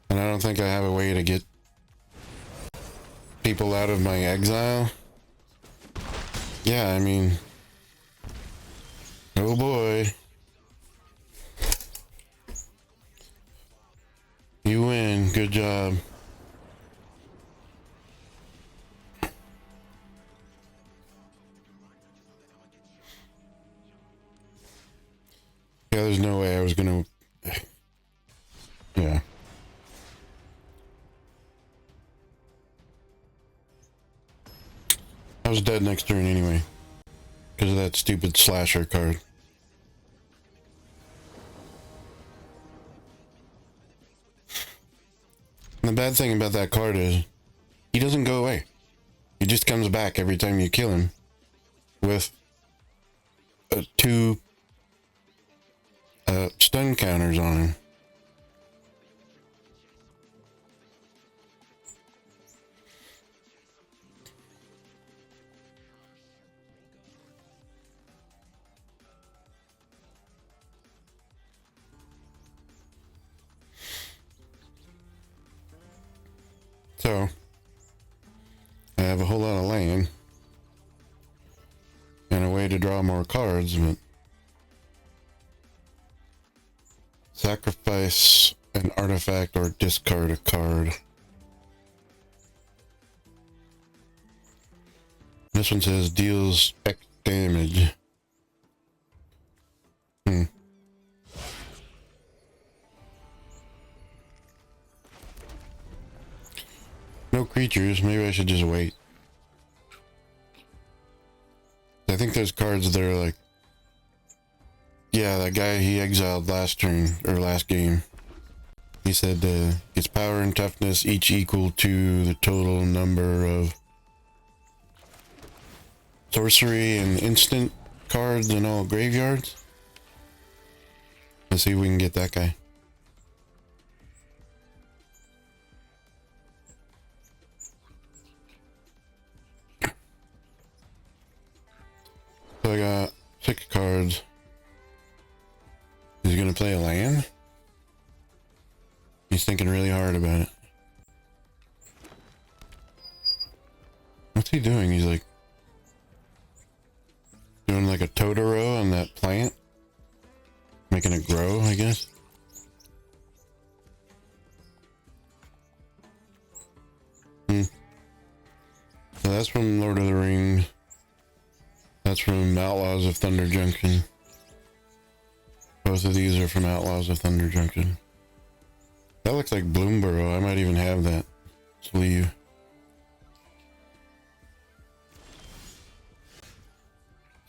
Speaker 1: And I don't think I have a way to get people out of my exile. Yeah, I mean... Oh boy. You win. Good job. Yeah, there's no way I was gonna... Yeah. I was dead next turn anyway. Because of that stupid slasher card. And the bad thing about that card is, he doesn't go away. He just comes back every time you kill him with 2 stun counters on him. So, I have a whole lot of land and a way to draw more cards, but sacrifice an artifact or discard a card. This one says deals X damage. No creatures. Maybe I should just wait. I think there's cards that are like, yeah, that guy he exiled last turn or last game. He said its power and toughness each equal to the total number of sorcery and instant cards in all graveyards. Let's see if we can get that guy. So I got 6 cards. Is he gonna play a land? He's thinking really hard about it. What's he doing? He's like doing like a Totoro on that plant. Making it grow, I guess. So that's from Lord of the Rings. That's from Outlaws of Thunder Junction. Both of these are from Outlaws of Thunder Junction. That looks like Bloomborough. I might even have that sleeve.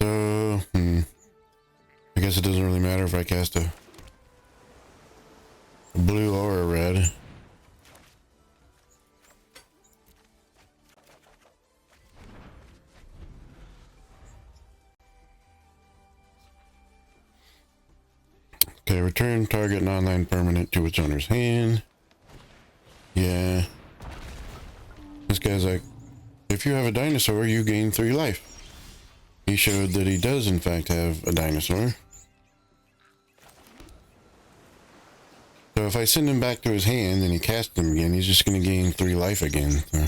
Speaker 1: So, I guess it doesn't really matter if I cast a blue or a red. Okay, return target non-land permanent to its owner's hand. Yeah. This guy's like, if you have a dinosaur, you gain 3 life. He showed that he does in fact have a dinosaur. So if I send him back to his hand and he casts him again, he's just going to gain 3 life again. So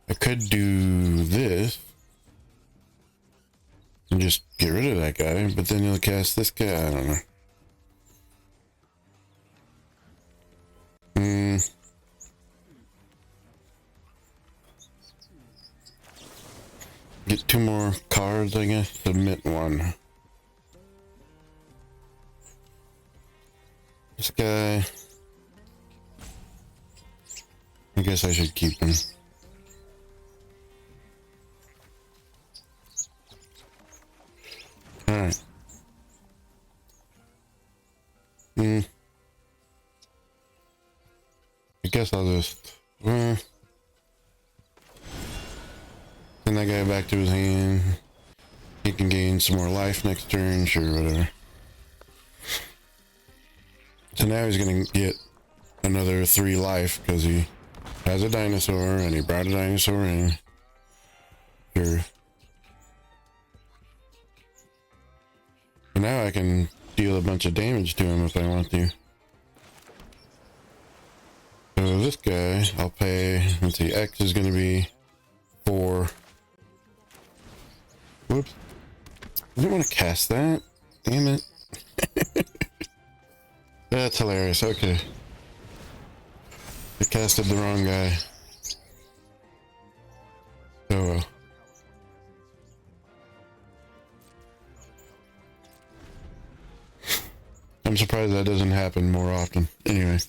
Speaker 1: I could do this and just get rid of that guy, but then he'll cast this guy. I don't know. Get 2 more cards, I guess. Submit 1. This guy, I guess I should keep him. Alright. I guess I'll just send that guy back to his hand. He can gain some more life next turn, sure, whatever. So now he's gonna get another 3 life because he has a dinosaur and he brought a dinosaur in. Sure. So now I can deal a bunch of damage to him if I want to. So this guy, I'll pay, let's see, X is gonna be 4. Whoops. I didn't want to cast that. Damn it. That's hilarious. Okay. I casted the wrong guy. Oh well. I'm surprised that doesn't happen more often. Anyway.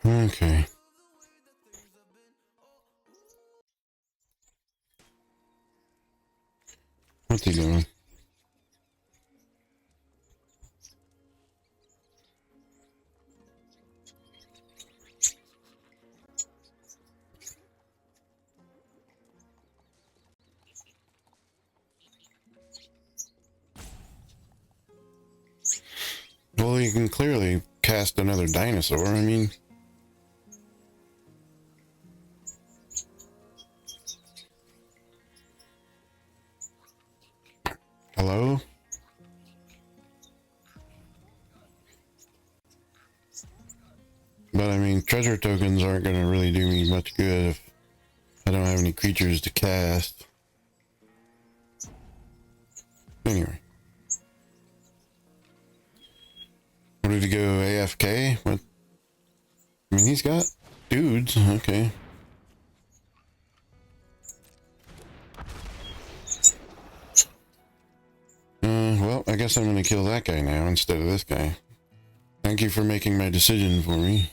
Speaker 1: Okay. What's he doing? Well, you can clearly cast another dinosaur. I mean, But I mean, treasure tokens aren't going to really do me much good if I don't have any creatures to cast. Anyway. Where did he go? AFK? What? I mean, he's got dudes. Okay. Well, I guess I'm going to kill that guy now instead of this guy. Thank you for making my decision for me.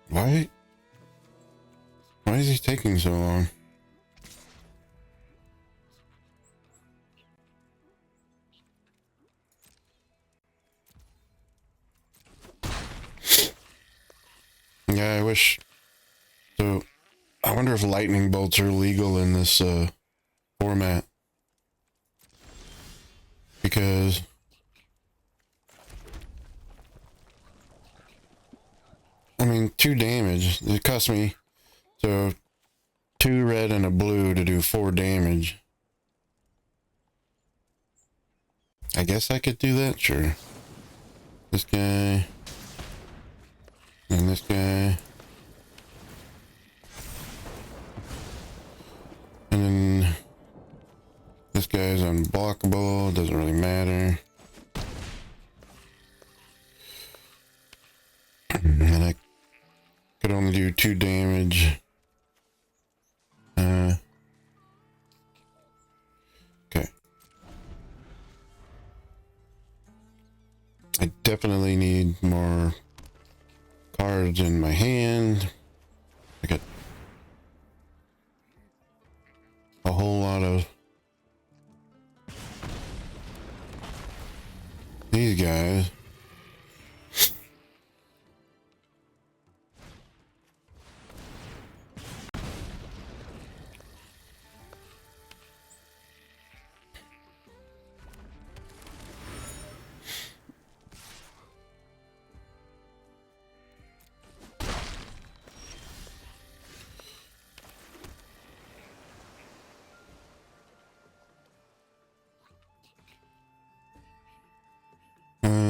Speaker 1: Why? Why is he taking so long? Yeah, I wish. So, I wonder if lightning bolts are legal in this format. Because I mean, 2 damage. It cost me so 2 red and a blue to do 4 damage. I guess I could do that, sure. This guy. And this guy. And then this guy's unblockable, doesn't really matter. And I could only do 2 damage. Okay. I definitely need more cards in my hand. I got a whole lot of these guys.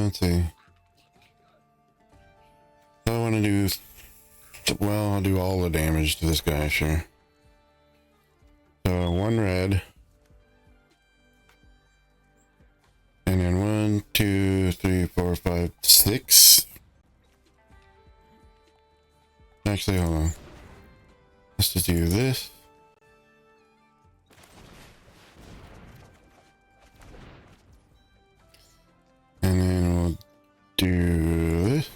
Speaker 1: Let's see. I want to do, well, I'll do all the damage to this guy, sure. So 1 red. And then 1, 2, 3, 4, 5, 6. Actually, hold on. Let's just do this. And then we'll do this.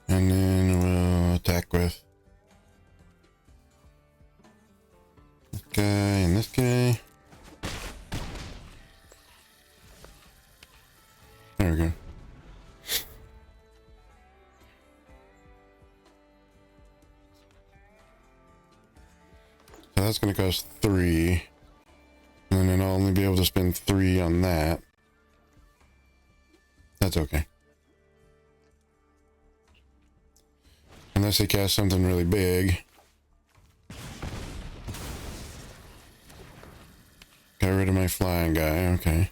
Speaker 1: And then we'll attack with this guy and this guy. There we go. So that's going to cost 3. And then I'll only be able to spend 3 on that. That's okay. Unless they cast something really big. Got rid of my flying guy, okay.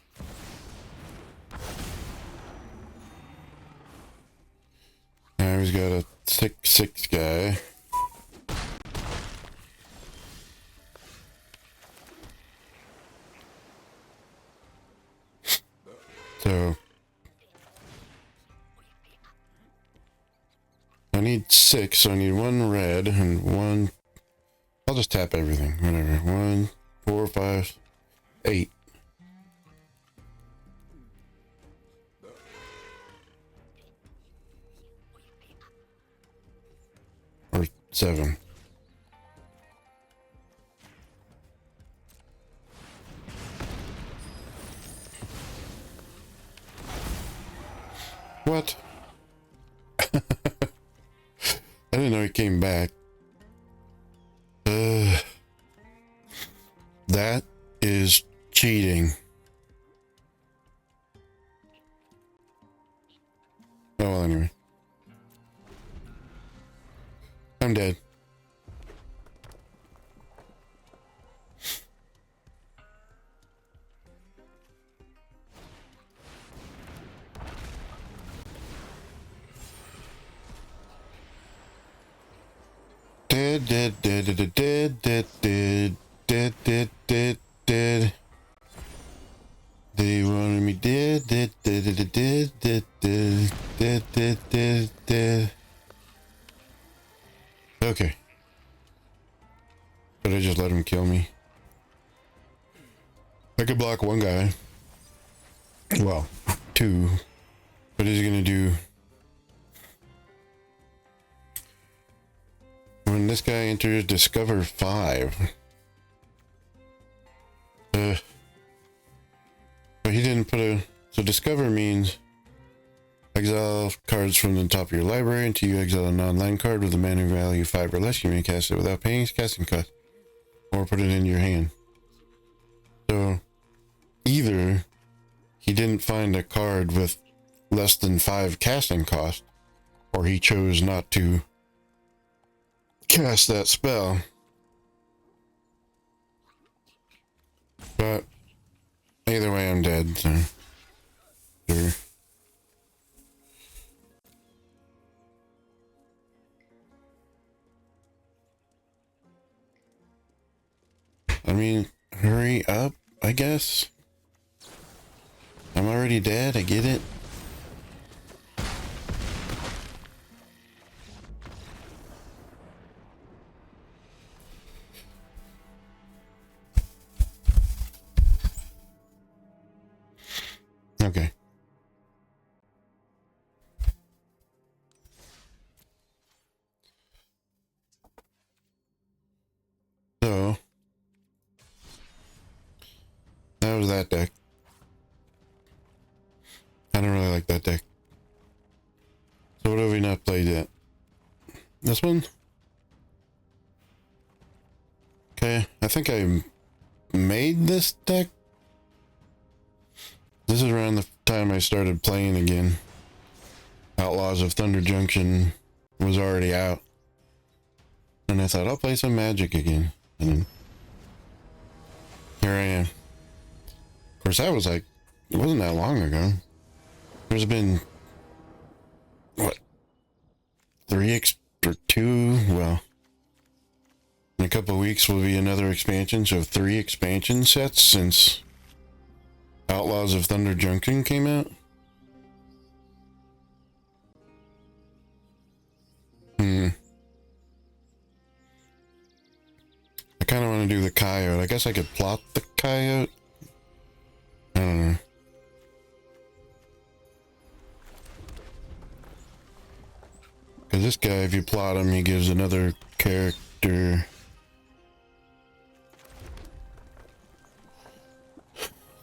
Speaker 1: Now he's got a 6/6 guy. So I need 6, so I need 1 red and 1. I'll just tap everything, whatever. 1, 4, 5, 8. Or 7. What? I didn't know he came back. That is cheating. Oh, well, anyway. I'm dead. Dead, dead, dead, dead, dead, dead, dead, dead, dead, dead, dead. They wanted me dead, dead, dead, dead, dead, dead, dead, dead, dead, dead, dead. Okay. But I just let him kill me. I could block one guy. Well, two. What is he gonna do? When this guy enters Discover 5. But he didn't put a... So Discover means exile cards from the top of your library until you exile a non-land card with a mana value 5 or less. You may cast it without paying casting cost. Or put it in your hand. So either he didn't find a card with less than 5 casting cost, or he chose not to cast that spell. But either way, I'm dead, so sure. I mean, hurry up, I guess. I'm already dead, I get it. Okay. So that was that deck. I don't really like that deck. So what have we not played yet? This one? Okay, I think I made this deck. This is around the time I started playing again. Outlaws of Thunder Junction was already out. And I thought, I'll play some Magic again. And then here I am. Of course, that was like, it wasn't that long ago. There's been, what, 2? Well, in a couple of weeks will be another expansion. So 3 expansion sets since Outlaws of Thunder Junction came out. I kind of want to do the coyote. I guess I could plot the coyote. I don't know. Because this guy, if you plot him, he gives another character.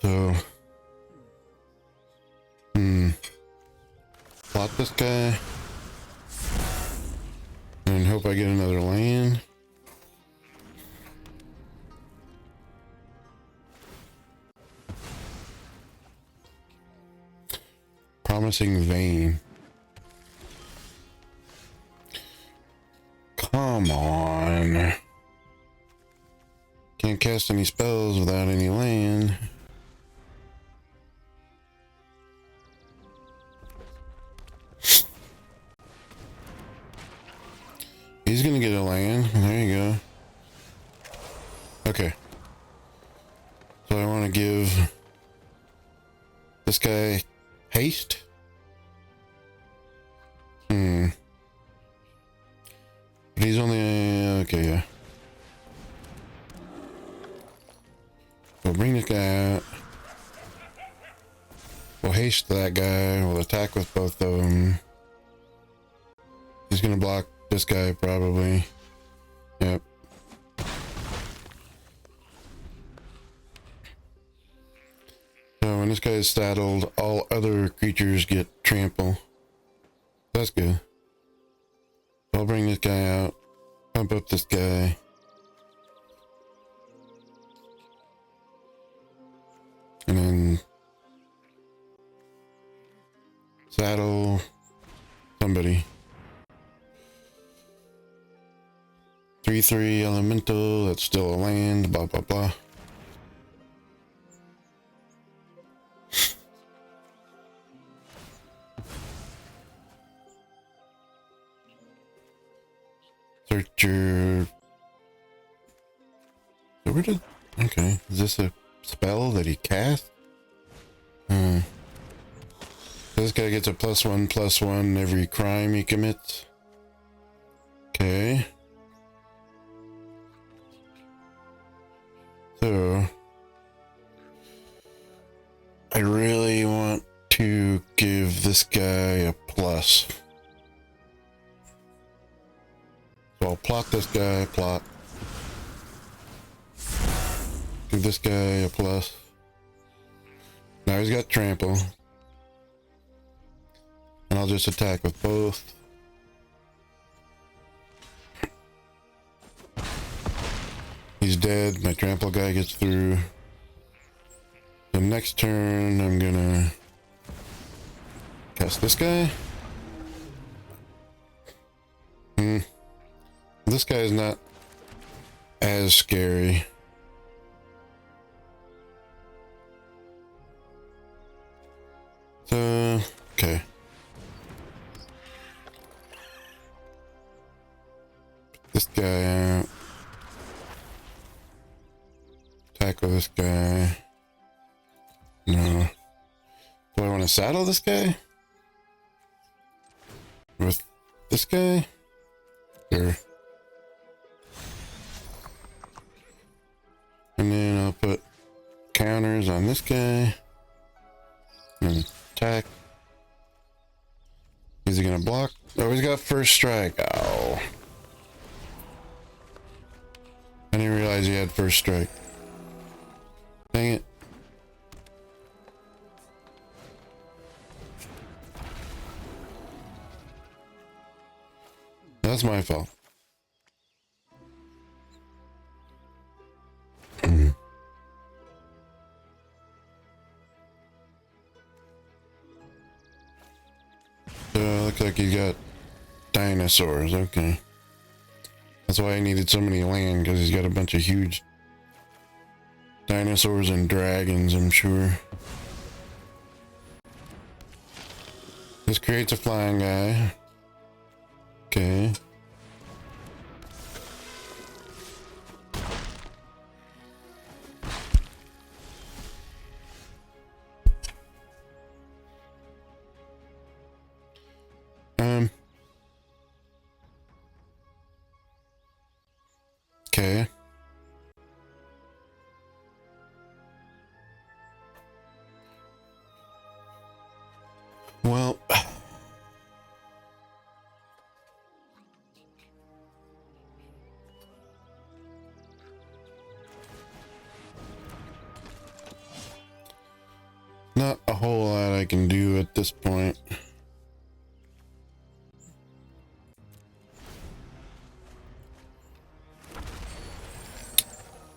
Speaker 1: So, plot this guy. And hope I get another land. Promising Vein. Come on. Can't cast any spells without any land. He's gonna get a land. There you go. Okay. So I want to give this guy haste. But he's only okay, yeah. We'll bring this guy out. We'll haste that guy. We'll attack with both of them. He's gonna block this guy probably. Yep. So when this guy is saddled, all other creatures get trample. That's good. I'll bring this guy out. Pump up this guy. And then saddle somebody. 3/3 elemental, that's still a land, blah blah blah. Searcher. So where did, okay, is this a spell that he cast? This guy gets a +1/+1 every crime he commits. Okay. So I really want to give this guy a plus. So I'll plot this guy, plot. Give this guy a plus. Now he's got trample. And I'll just attack with both. He's dead. My trample guy gets through. The next turn, I'm gonna cast this guy. This guy is not as scary. So, okay. This guy out. Tackle this guy. No. Do I want to saddle this guy? With this guy? Sure. And then I'll put counters on this guy. And attack. Is he gonna block? Oh, he's got first strike. Oh. I didn't realize he had first strike. Dang it. That's my fault. Looks like he's got dinosaurs. Okay. That's why I needed so many land, because he's got a bunch of huge dinosaurs and dragons, I'm sure. This creates a flying guy. Okay. Okay. Well, not a whole lot I can do at this point.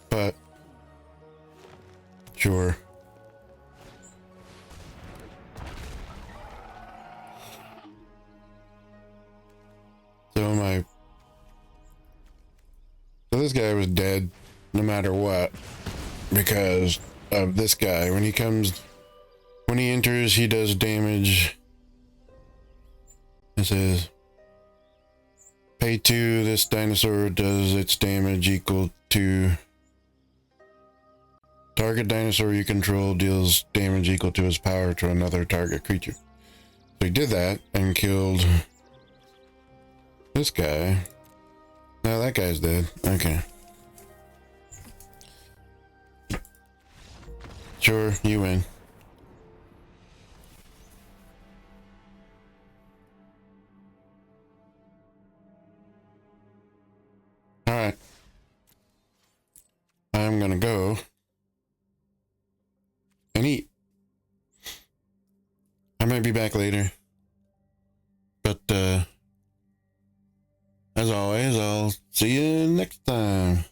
Speaker 1: But sure. So this guy was dead no matter what because of this guy. When he enters, he does damage. It says pay 2, this dinosaur does its damage equal to target dinosaur you control deals damage equal to his power to another target creature. So he did that and killed this guy. No, that guy's dead. Okay. Sure, you win. Alright. I'm gonna go and eat. I might be back later. But, as always, I'll see you next time.